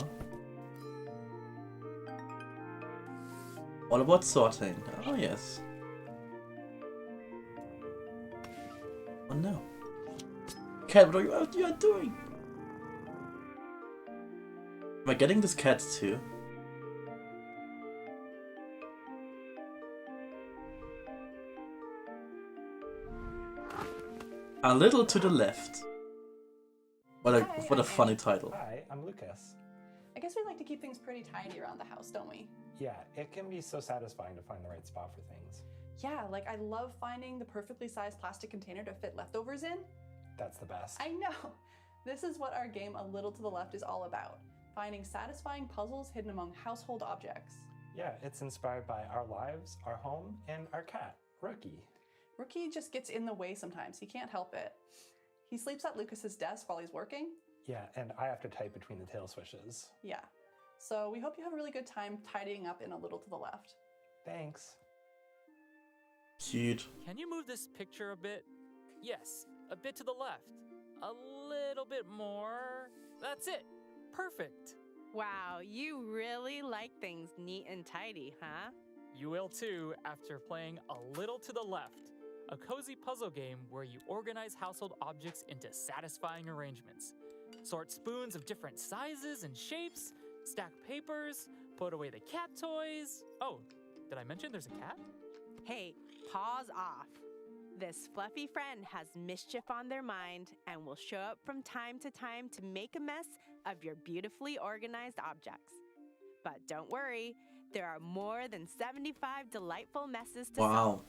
All about sorting. Oh yes. Oh no. Cat, what are you doing? Am I getting this cat too? A little to the left. What a funny title. Hi, I'm Lucas. I guess we like to keep things pretty tidy around the house, don't we? Yeah, it can be so satisfying to find the right spot for things. Yeah, like I love finding the perfectly sized plastic container to fit leftovers in. That's the best. I know! This is what our game A Little to the Left is all about. Finding satisfying puzzles hidden among household objects. Yeah, it's inspired by our lives, our home, and our cat, Rookie. Rookie just gets in the way sometimes. He can't help it. He sleeps at Lucas's desk while he's working. Yeah, and I have to type between the tail switches. Yeah. So we hope you have a really good time tidying up in A Little to the Left. Thanks. Cute. Can you move this picture a bit? Yes, a bit to the left. A little bit more. That's it. Perfect. Wow, you really like things neat and tidy, huh? You will too after playing A Little to the Left, a cozy puzzle game where you organize household objects into satisfying arrangements. Sort spoons of different sizes and shapes, stack papers, put away the cat toys. Oh, did I mention there's a cat? Hey, pause off. This fluffy friend has mischief on their mind and will show up from time to time to make a mess of your beautifully organized objects. But don't worry, there are more than 75 delightful messes to solve,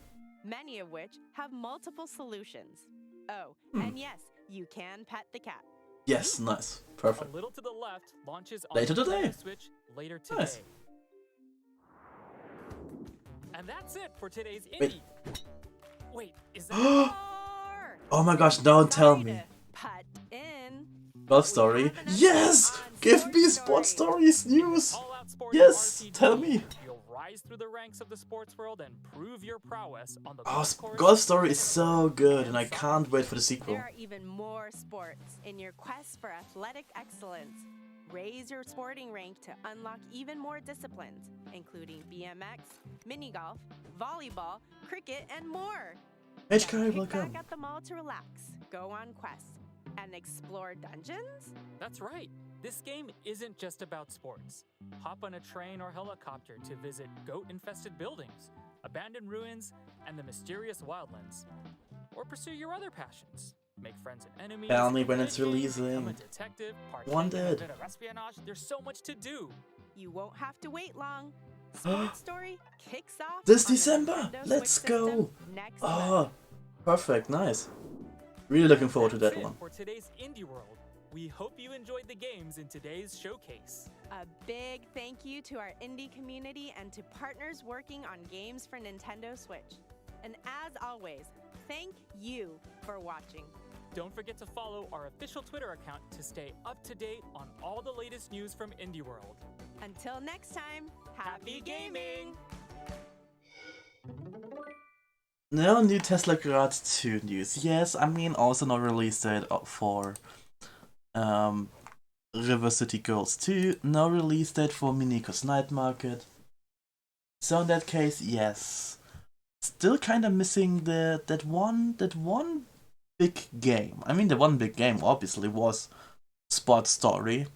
many of which have multiple solutions. Oh, and yes, you can pet the cat. Yes, nice. Perfect. A Little to the Left launches on Later today. Nintendo Switch later today. Nice. And that's it for today's Wait. indie. Wait, is that Oh my gosh, don't tell me. Put in. Golf story. Yes! Give me sports stories news! Yes! Tell me! You'll rise through the ranks of the sports world and prove your prowess on the Oh, golf course. Golf Story is so good and I can't wait for the sequel. There are even more sports in your quest for athletic excellence. Raise your sporting rank to unlock even more disciplines, including BMX, mini golf, volleyball, cricket, and more. HK, Then kick welcome. back at the mall to relax, go on quests, and explore dungeons? That's right. This game isn't just about sports. Hop on a train or helicopter to visit goat-infested buildings, abandoned ruins, and the mysterious wildlands. Or pursue your other passions. Make friends and enemies. Tell me when it's become releasing. a detective, partake Wanted. in a bit of espionage. There's so much to do. You won't have to wait long. Sports Story kicks off This on the December! Nintendo Let's Switch go! system next Oh, month. perfect, nice. Really looking forward to That's that it one. for today's Indie World. We hope you enjoyed the games in today's showcase. A big thank you to our indie community and to partners working on games for Nintendo Switch. And as always, thank you for watching. Don't forget to follow our official Twitter account to stay up to date on all the latest news from Indie World. Until next time, happy gaming! No new Tesla Garage 2 news. Yes, I mean also no release date for River City Girls 2. No release date for Miniko's Night Market. So in that case, yes. Still kind of missing that one big game. I mean, the one big game obviously was Sports Story,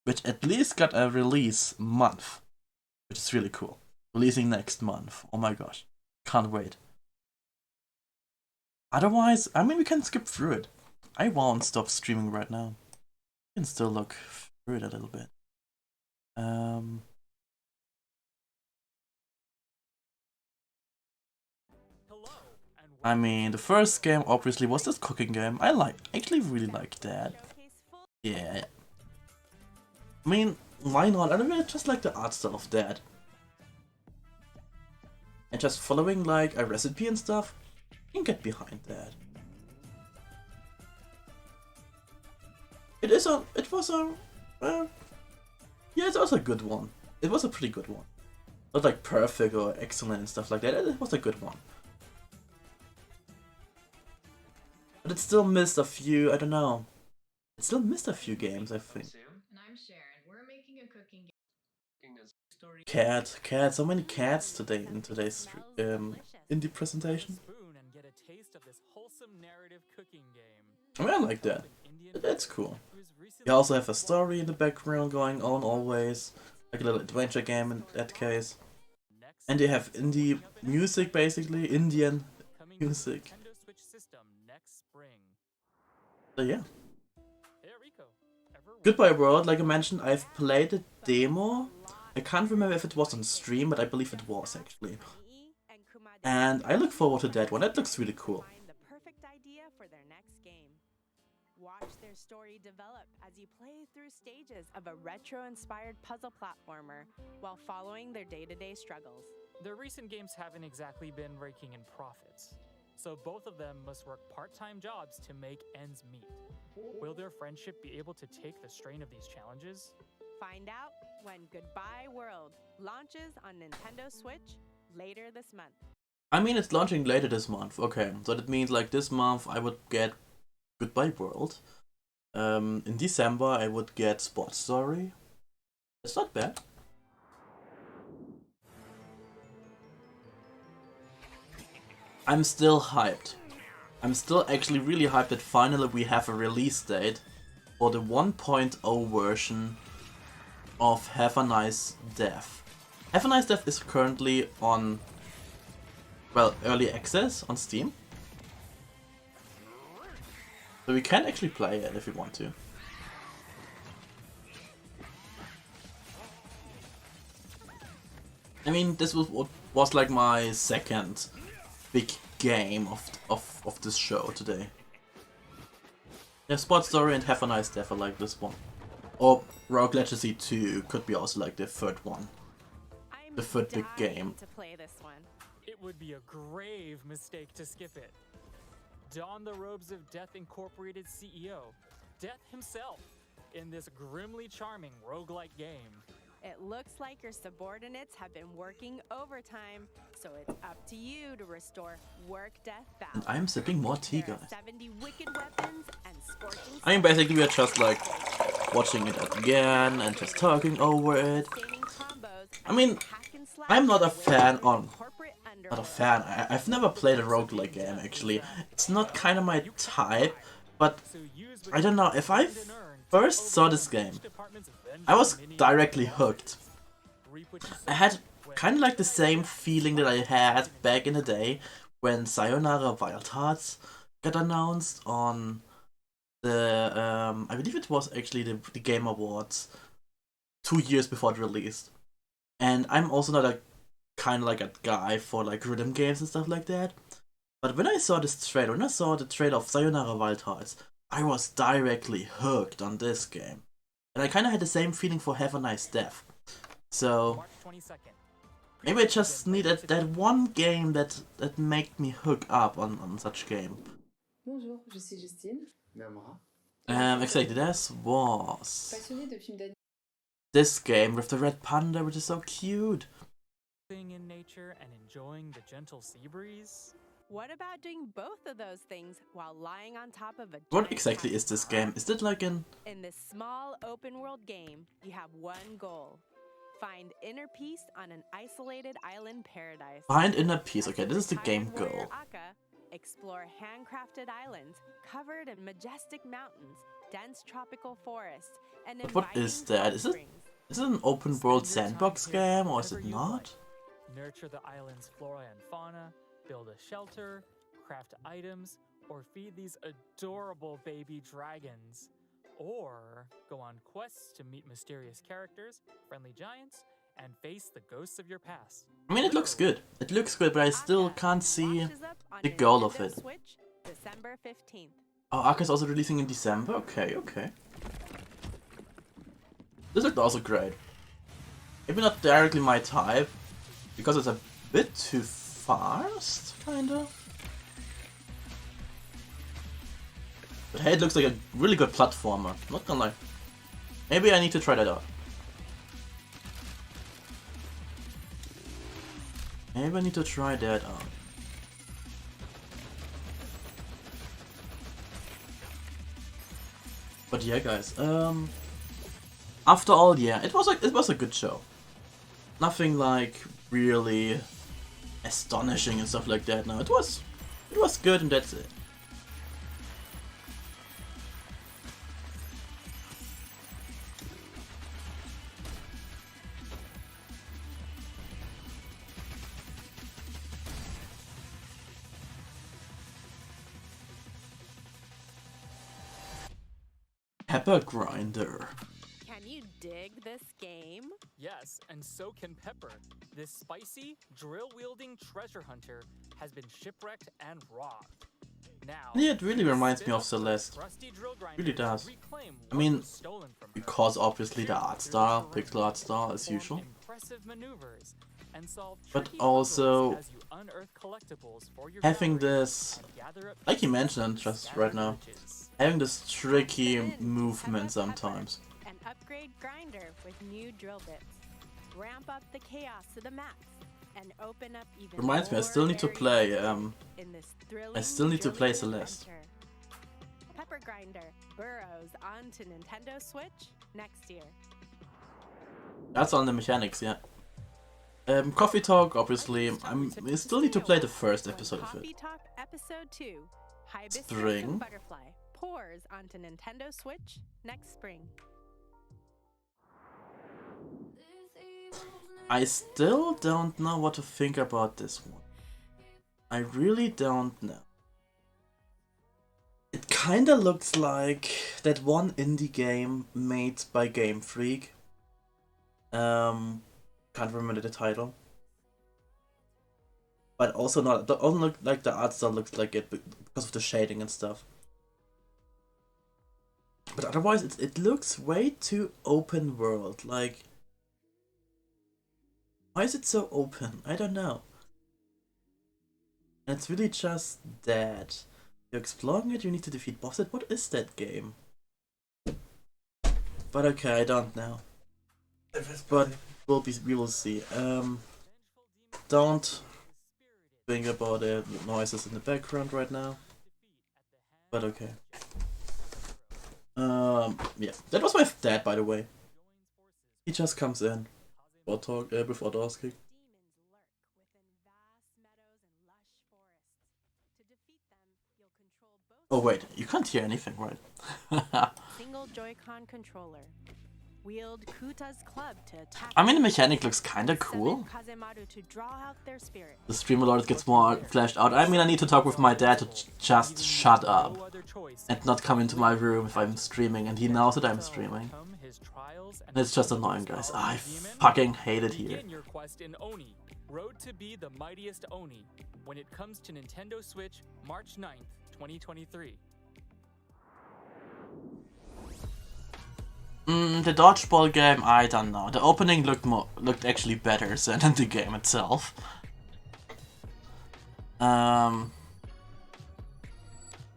which at least got a release month, which is really cool. Releasing next month. Oh my gosh, can't wait. Otherwise, I mean, we can skip through it. I won't stop streaming right now. We can still look through it a little bit. I mean, the first game obviously was this cooking game. I actually really like that. Yeah. I mean, why not? I really just like the art style of that. And just following like a recipe and stuff, you can get behind that. Yeah, it's also a good one. It was a pretty good one. Not like perfect or excellent and stuff like that, it was a good one. But it still missed a few, I don't know. It still missed a few games, I think. And I'm Sharon. We're making a cooking game. Cat, so many cats today in today's indie presentation. And get a taste of this wholesome narrative cooking game. I mean, I like that. That's cool. You also have a story in the background going on always, like a little adventure game in that case. And you have indie music, basically, Indian music. So yeah. Goodbye World, like I mentioned, I've played the demo. I can't remember if it was on stream, but I believe it was actually. And I look forward to that one, that looks really cool. Watch their story develop as you play through stages of a retro-inspired puzzle platformer while following their day-to-day struggles. Their recent games haven't exactly been raking in profits, so both of them must work part-time jobs to make ends meet. Will their friendship be able to take the strain of these challenges? Find out when Goodbye World launches on Nintendo Switch later this month. I mean, it's launching later this month. Okay, so that means like this month I would get Goodbye World. In December I would get Sports Story. It's not bad. I'm still hyped. I'm still actually really hyped that finally we have a release date for the 1.0 version of Have a Nice Death. Have a Nice Death is currently on, well, early access on Steam. So we can actually play it if we want to. I mean, this was like my second big game of this show today. Yeah, Sports Story and Have a Nice Death, I like this one. Or Rogue Legacy 2 could be also like the third one. The third big game. To play this one. It would be a grave mistake to skip it. Don the robes of Death Incorporated CEO, Death himself, in this grimly charming roguelike game. It looks like your subordinates have been working overtime, so it's up to you to restore work-death balance. And I'm sipping more tea, guys. 70 wicked weapons and scorching. I mean, basically we're just like watching it again and just talking over it. I mean, I'm not a fan on... Not a fan. I've never played a roguelike game, actually. It's not kind of my type, but I don't know. If I first saw this game, I was directly hooked. I had kind of like the same feeling that I had back in the day when Sayonara Wild Hearts got announced on the, I believe it was actually the Game Awards 2 years before it released. And I'm also not a kind of like a guy for like rhythm games and stuff like that. But when I saw this trailer, when I saw the trailer of Sayonara Wild Hearts, I was directly hooked on this game. And I kind of had the same feeling for Have a Nice Death. So maybe I just needed that one game that made me hook up on such game. Bonjour, je suis Justine. Namra. Exactly, this was Passionnée de films d'animation. this game with the red panda, which is so cute. In nature and enjoying the gentle sea breeze? What about doing both of those things while lying on top of a What giant exactly is this game? Is it like an... In this small open world game, you have one goal. Find inner peace on an isolated island paradise. Find inner peace. Okay, this is the game Warrior goal. Akka, explore handcrafted islands covered in majestic mountains, dense tropical forests, and But what is inviting that? Is it an open world sandbox game or is it not? Nurture the island's flora and fauna, build a shelter, craft items, or feed these adorable baby dragons. Or go on quests to meet mysterious characters, friendly giants, and face the ghosts of your past. I mean, it looks good. It looks good, but I still can't see the goal of it. Switch, December 15th. Oh, Ark is also releasing in December? Okay, okay. This looked also great. Maybe not directly my type, because it's a bit too fast, kinda. But hey, it looks like a really good platformer, not gonna lie. Maybe I need to try that out. Maybe I need to try that out. But yeah, guys, after all, yeah, it was a good show. Nothing like really astonishing and stuff like that. No, it was good and that's it. Pepper Grinder. Can you dig this game? Yes, and so can Pepper. This spicy, drill-wielding treasure hunter has been shipwrecked and robbed. Now, Yeah, it really reminds me of Celeste. Really does. I mean, because obviously the art style, pixel art style as usual. impressive maneuvers and solve But tricky also puzzles as you unearth collectibles for your having gallery this, and gather up like you pieces mentioned to just scatter right now, riches. having this tricky movement sometimes. An upgrade grinder with new drill bits. Ramp up the chaos to the max and open up even Reminds me, I more still need to areas play, in this I thrilling still need to play drilling Celeste. adventure. Pepper Grinder burrows onto Nintendo Switch next year. That's on the mechanics, yeah. Coffee Talk, obviously, I still need to play the first episode of Coffee it. Talk Episode 2. Hibiscus Spring. and Butterfly pours onto Nintendo Switch next spring. I still don't know what to think about this one. I really don't know. It kinda looks like that one indie game made by Game Freak. Can't remember the title. But also not, don't look like the art style looks like it because of the shading and stuff. But otherwise, it looks way too open world. Like, why is it so open? I don't know. And it's really just that. You're exploring it, you need to defeat bosses. What is that game? But okay, I don't know. But we will see. Don't think about the noises in the background right now. But okay. Yeah, that was my dad, by the way. He just comes in before Dorsky. Oh wait, you can't hear anything, right? Single Joy-Con controller. Wield Kuta's club to attack. I mean, the mechanic looks kinda cool. Kazemaru to draw out their spirit. The stream alert gets more fleshed out. I mean, I need to talk with my dad to just shut up and not come into my room if I'm streaming, and he knows that I'm streaming. And it's just annoying, guys. I fucking hate it here. Begin your quest in Oni, Road to be the mightiest Oni, when it comes to Nintendo Switch, March 9th, 2023. The dodgeball game, I don't know. The opening looked actually better than the game itself.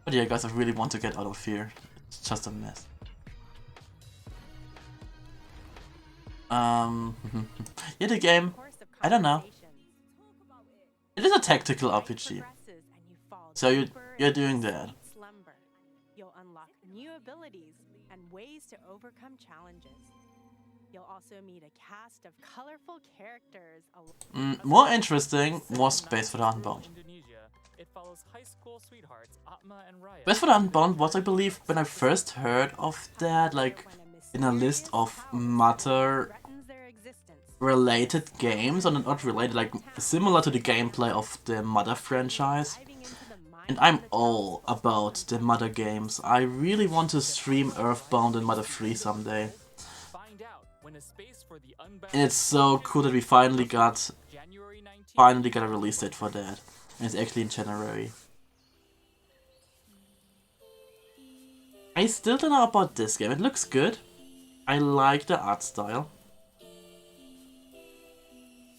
But yeah, guys, I really want to get out of here. It's just a mess. Yeah, the game, I don't know. It is a tactical RPG. So you're doing that. You'll unlock new abilities and ways to overcome challenges. You'll also meet a cast of colorful characters. More interesting was Space for the Unbound. It follows high school sweethearts Atma and Raya. Space for the Unbound was, I believe, when I first heard of that, like in a list of Mother related games, or not related, like similar to the gameplay of the Mother franchise. And I'm all about the Mother games. I really want to stream Earthbound and Mother 3 someday. And it's so cool that we finally got a release date for that. And it's actually in January. I still don't know about this game. It looks good. I like the art style.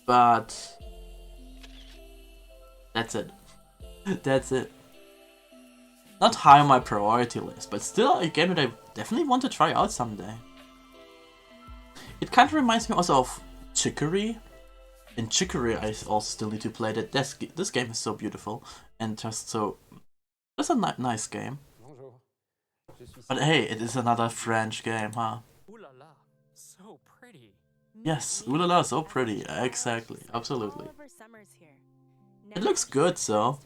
But that's it. That's it. Not high on my priority list, but still a game that I definitely want to try out someday. It kind of reminds me also of Chicory. In Chicory, I also still need to play that. This game is so beautiful and just so. It's a nice game. But hey, it is another French game, huh? Ooh la la, so pretty. Yes, ooh la la, so pretty. Exactly, absolutely. It looks good, so.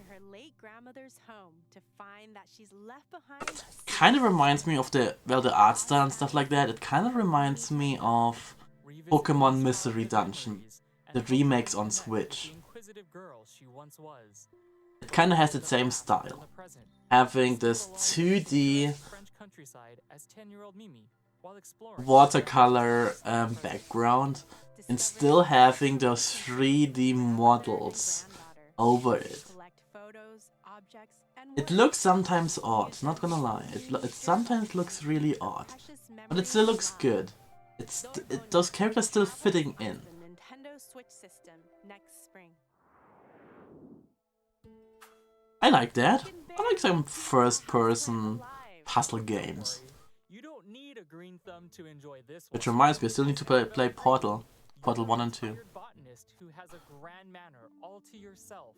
Kind of reminds me of the art style and stuff like that. It kind of reminds me of Pokemon Mystery Dungeon, the remakes on Switch. It kind of has the same style, having this 2D watercolor background and still having those 3D models over it. It looks sometimes odd, not gonna lie. It sometimes looks really odd, but it still looks good. Those characters still fitting in. I like that. I like some first-person puzzle games. Which reminds me, I still need to play Portal 1 and 2. Who has a grand manor all to yourself.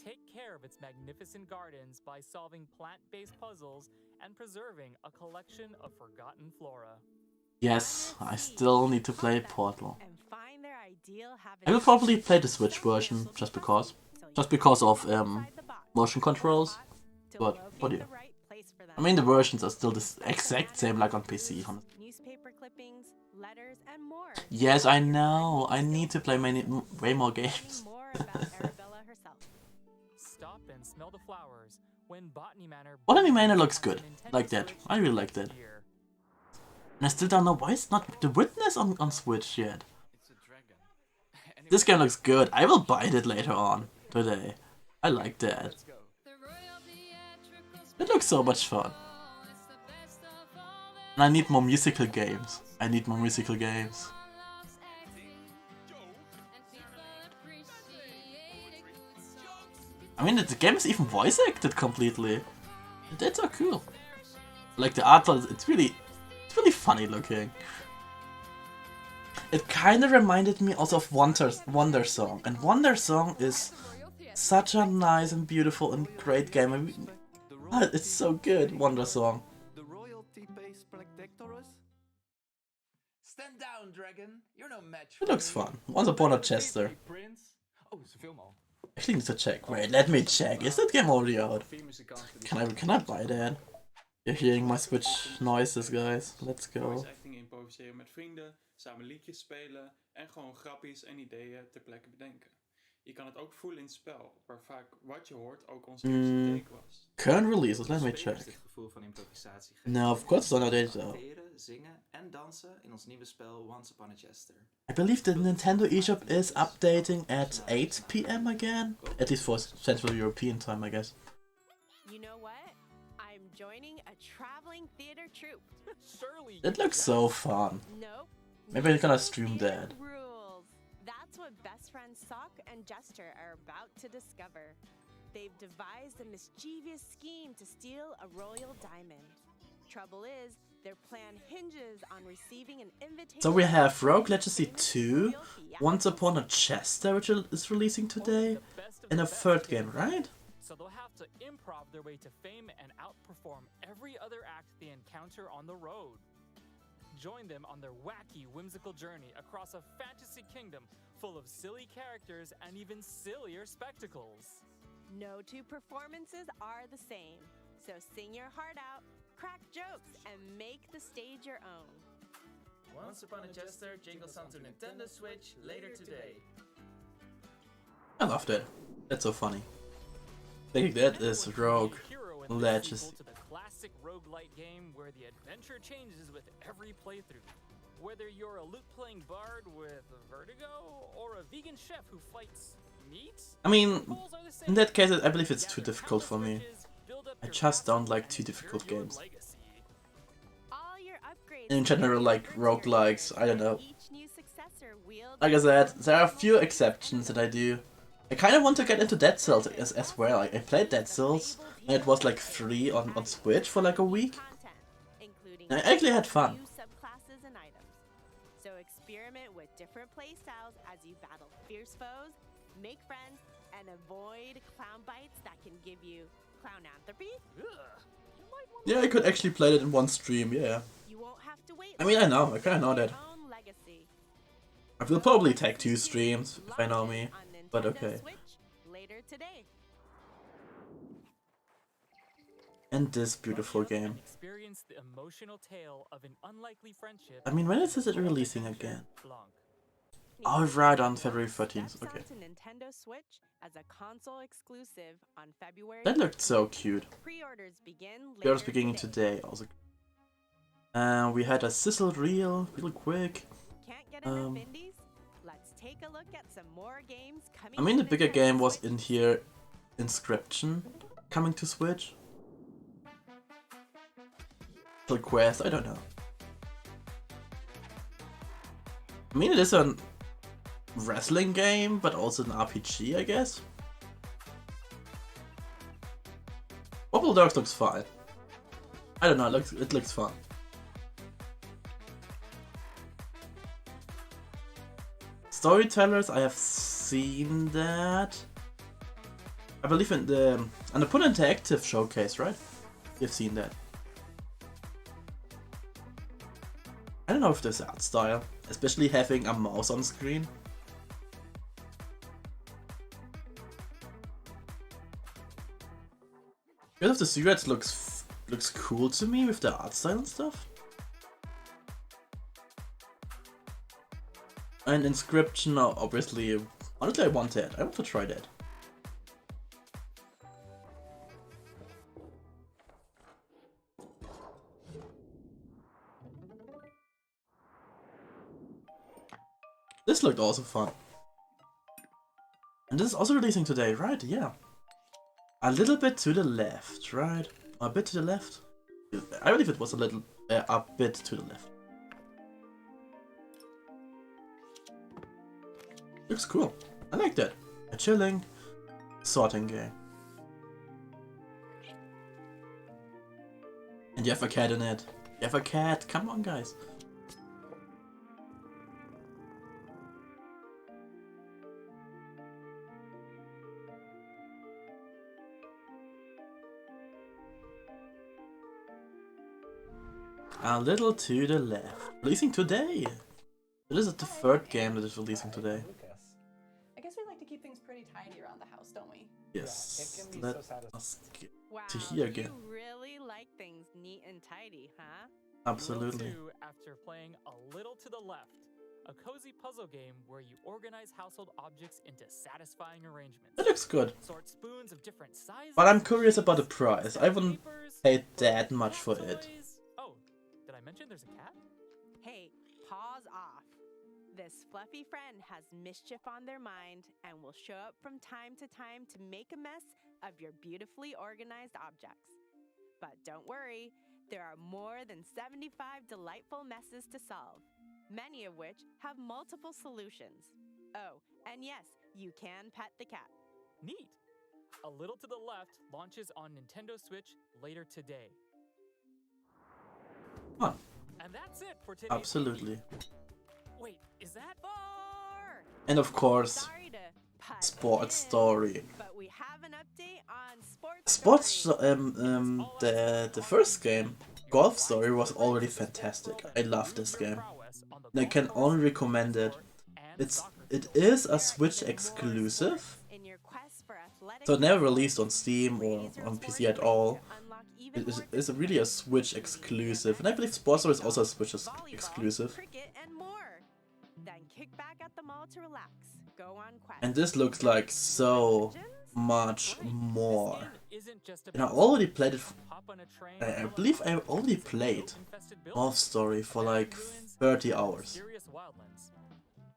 Take care of its magnificent gardens by solving plant-based puzzles and preserving a collection of forgotten flora. Yes, I still need to play Portal. I will probably play the Switch version, just because of motion controls. But what do you? I mean, the versions are still the exact same like on PC. Yes, I know. I need to play way more games. Stop and smell the flowers when Botany Manor. Botany Manor looks good. Like that. I really like that. And I still don't know why it's not The Witness on Switch yet. This game looks good. I will buy it later on today. I like that. It looks so much fun. And I need more musical games. I need more musical games. I mean, the game is even voice acted completely. That's so cool. Like the art style, it's really funny looking. It kind of reminded me also of Wonder Song, and Wonder Song is such a nice and beautiful and great game. I mean, it's so good, Wonder Song. Stand down, dragon. You're no match. It looks fun. Once Upon a Chester. Actually need to check. Wait, let me check. Is that game already out? Can I buy that? You're hearing my Switch noises, guys. Let's go. Voice acting improviseren met vrienden, samen liedjes spelen en gewoon grappies en ideeën ter plekke bedenken. Je kan het ook voelen in het spel, waar vaak wat je hoort ook onze eerste take was. Current releases, let me check. No, of course it's not outdated. Zingen en dansen in ons nieuwe spel Once Upon a Jester. I believe the Nintendo eShop is updating at 8 PM again. At least for Central European time, I guess. You know what? I'm joining a traveling theater troupe. It looks so fun. Maybe I'm gonna stream that. Rules. That's what best friends Sock and Jester are about to discover. they've devised a mischievous scheme to steal a royal diamond. Trouble is, their plan hinges on receiving an invitation. So we have Rogue Legacy 2, Once Upon a Chester, which is releasing today, and a third game, right? So they'll have to improv their way to fame and outperform every other act they encounter on the road. Join them on their wacky, whimsical journey across a fantasy kingdom full of silly characters and even sillier spectacles. No two performances are the same, so sing your heart out, crack jokes, and make the stage your own. Once Upon a Chester jingles onto Nintendo Switch later today. I loved it. That's so funny. I think that is Rogue Legacy. To the classic roguelite game where the adventure changes with every playthrough. Whether you're a lute-playing bard with vertigo or a vegan chef who fights meat, I mean, in that case, I believe it's too difficult for me. I just don't like too difficult games. All your upgrades In general, like roguelikes, I don't know. each new successor wield Like I said, there are a few exceptions that I do. I kind of want to get into Dead Cells as well. I played Dead Cells, and it was like free on Switch for like a week. including I actually had fun. new subclasses and items. So experiment with different playstyles as you battle fierce foes, make friends, and avoid clown bites that can give you clownanthropy. Yeah, I could actually play it in one stream, yeah. You won't have to wait. I mean, I know, I kinda know that. Own legacy. I will probably take 2 streams, if I know me, but okay. Switch later today. And this beautiful game. experience the emotional tale of an unlikely friendship. I mean, when is it releasing again? Oh, right, on February 13th, okay. To Nintendo Switch as a console exclusive on February. That looked so cute. Pre-orders begin Pre-orders later beginning today, also. We had a sizzle reel, real quick. Can't get enough indies? Let's take a look at some more games coming. I mean, the to bigger Nintendo game was Switch. in here, Inscription, coming to Switch. Little Quest, I don't know. I mean, it is a wrestling game, but also an RPG, I guess. Wobble Dogs looks fine. I don't know, it looks fun. Storytellers, I have seen that. I believe in the Annapurna Interactive showcase, right? You've seen that. I don't know if there's art style, especially having a mouse on screen. Because of the cigarettes looks cool to me with the art style and stuff. And Inscription, obviously, honestly I want that. I want to try that. This looked also fun. And this is also releasing today, right? Yeah. A little bit to the left, right? A bit to the left? I believe it was a little, a bit to the left. Looks cool. I like that. A chilling sorting game. And you have a cat in it. You have a cat. Come on, guys. A little to the left. Releasing today. This is the third game that is releasing today. I guess we like to keep things pretty tidy around the house, don't we? Yes. Yeah, it can be Let so satisfying. us get Wow, to here again. you really like things neat and tidy, huh? Absolutely. Rule 2 after playing A Little to the Left, a cozy puzzle game where you organize household objects into satisfying arrangements. That looks good. Sort spoons of different sizes. But I'm curious about the price. I wouldn't pay that much for it. Oh, did I mention there's a cat? Hey, pause off. This fluffy friend has mischief on their mind and will show up from time to time to make a mess of your beautifully organized objects. But don't worry, there are more than 75 delightful messes to solve, many of which have multiple solutions. Oh, and yes, you can pet the cat. Neat. A Little to the Left launches on Nintendo Switch later today. Fun. And that's it for today's Absolutely. Wait, is that And of course, Sports Story. But we have an update on The first game, Golf Story, was already fantastic. I love this game. And I can only recommend it. It is a Switch exclusive, so it never released on Steam or on PC at all. It's really a Switch exclusive, and I believe Sports Story is also a Switch exclusive. Then kick back at the mall to relax. Go on quest. And this looks like so much more. And I already played it. I believe I already played Golf Story for like 30 hours.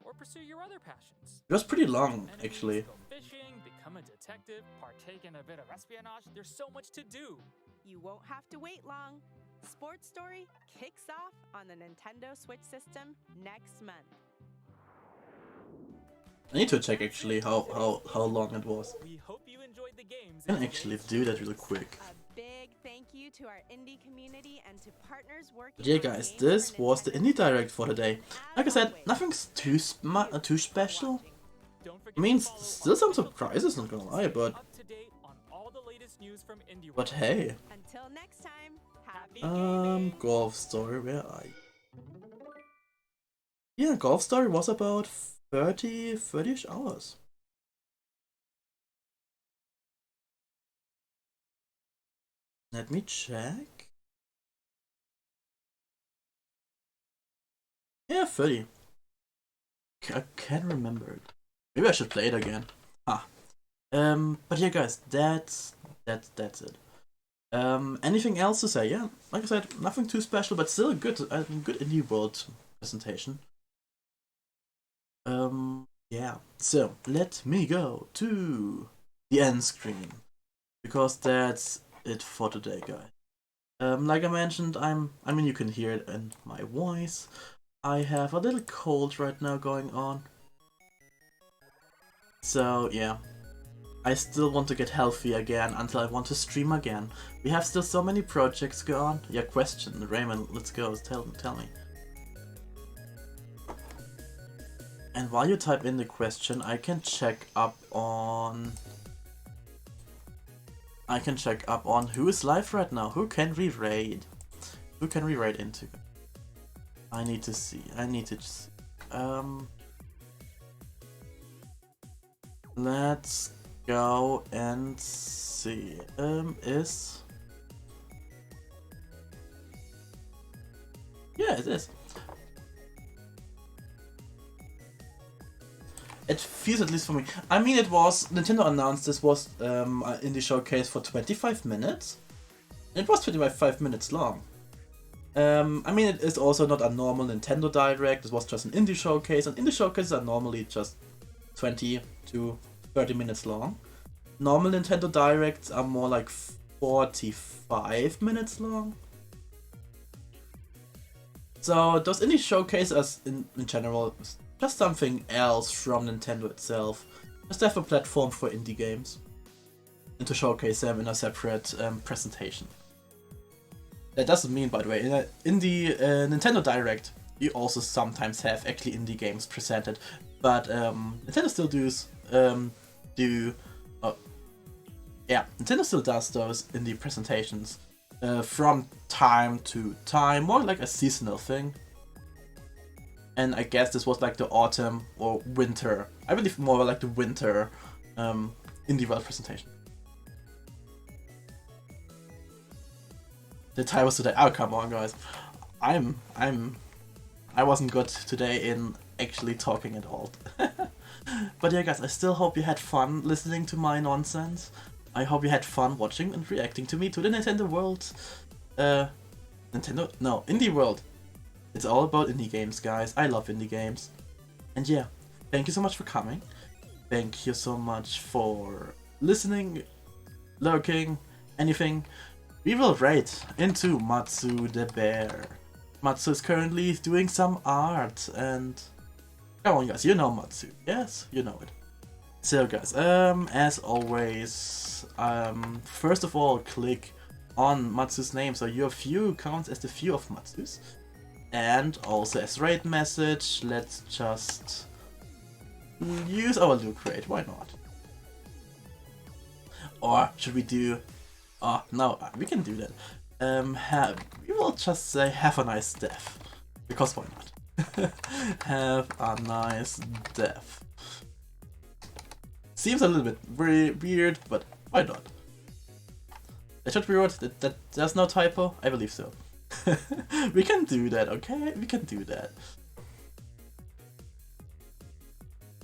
Or pursue your other passions. It was pretty long, actually. Go fishing, become a detective, partake in a bit of espionage. There's so much to do. You won't have to wait long. Sports Story kicks off on the Nintendo Switch system next month. I need to check actually how long it was. We hope you enjoyed the games. I can actually do that really quick. A big thank you to our indie community and to partners working. But yeah, guys, this was the Indie Direct for today. Like I said, nothing's too special. I mean, still some surprises, not gonna lie, but hey. Until next time, happy Golf Story, where are you? Yeah, Golf Story was about 30-ish hours. Let me check. Yeah, 30. I can't remember it. Maybe I should play it again. But yeah, guys, that's it. Anything else to say? Yeah, like I said, nothing too special, but still a good indie world presentation. Yeah. So let me go to the end screen because that's it for today, guys. Like I mentioned, I mean, you can hear it in my voice. I have a little cold right now going on. So yeah, I still want to get healthy again until I want to stream again. We have still so many projects going on. Yeah, question, Raymond, let's go, tell me. And while you type in the question, I can check up on who is live right now. Who can we raid? Who can we raid into? I need to see. Let's go and see. Yeah, it is. It feels, at least for me. I mean, Nintendo announced this was an indie showcase for 25 minutes. It was 25 minutes long. I mean, it is also not a normal Nintendo Direct. It was just an indie showcase, and indie showcases are normally just 20 to 30 minutes long. Normal Nintendo Directs are more like 45 minutes long. So those indie showcases in general, just something else from Nintendo itself. Just have a platform for indie games and to showcase them in a separate presentation. That doesn't mean, by the way, in the Nintendo Direct, you also sometimes have actually indie games presented, but Nintendo still Nintendo still does those indie presentations from time to time, more like a seasonal thing. And I guess this was like the autumn or winter. I believe more like the winter indie world presentation. The time was today. Oh, come on, guys. I wasn't good today in actually talking at all. But yeah, guys, I still hope you had fun listening to my nonsense. I hope you had fun watching and reacting to me to the Nintendo World. Indie World. It's all about indie games, guys. I love indie games. And yeah, thank you so much for coming. Thank you so much for listening, lurking, anything. We will raid into Matsu the Bear. Matsu is currently doing some art and... Come on, guys, you know Matsu. Yes, you know it. So guys, as always, first of all, click on Matsu's name, so your view counts as the view of Matsu's. And also as raid message, let's just use our loot crate, why not? Or should we do... Oh, no, we can do that. We will just say have a nice death, because why not? Have a nice death. Seems a little bit very weird, but why not? It should be right that there's no typo? I believe so. We can do that, okay? We can do that.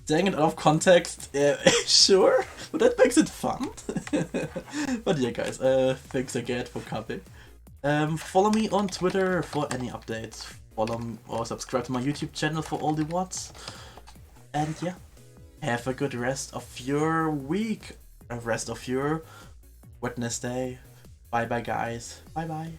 Saying it out of context, sure, but that makes it fun. But yeah guys, thanks again for coming. Follow me on Twitter for any updates. Follow me or subscribe to my YouTube channel for all the what's. And yeah, have a good rest of your week, a rest of your Wednesday. Bye bye guys, bye bye.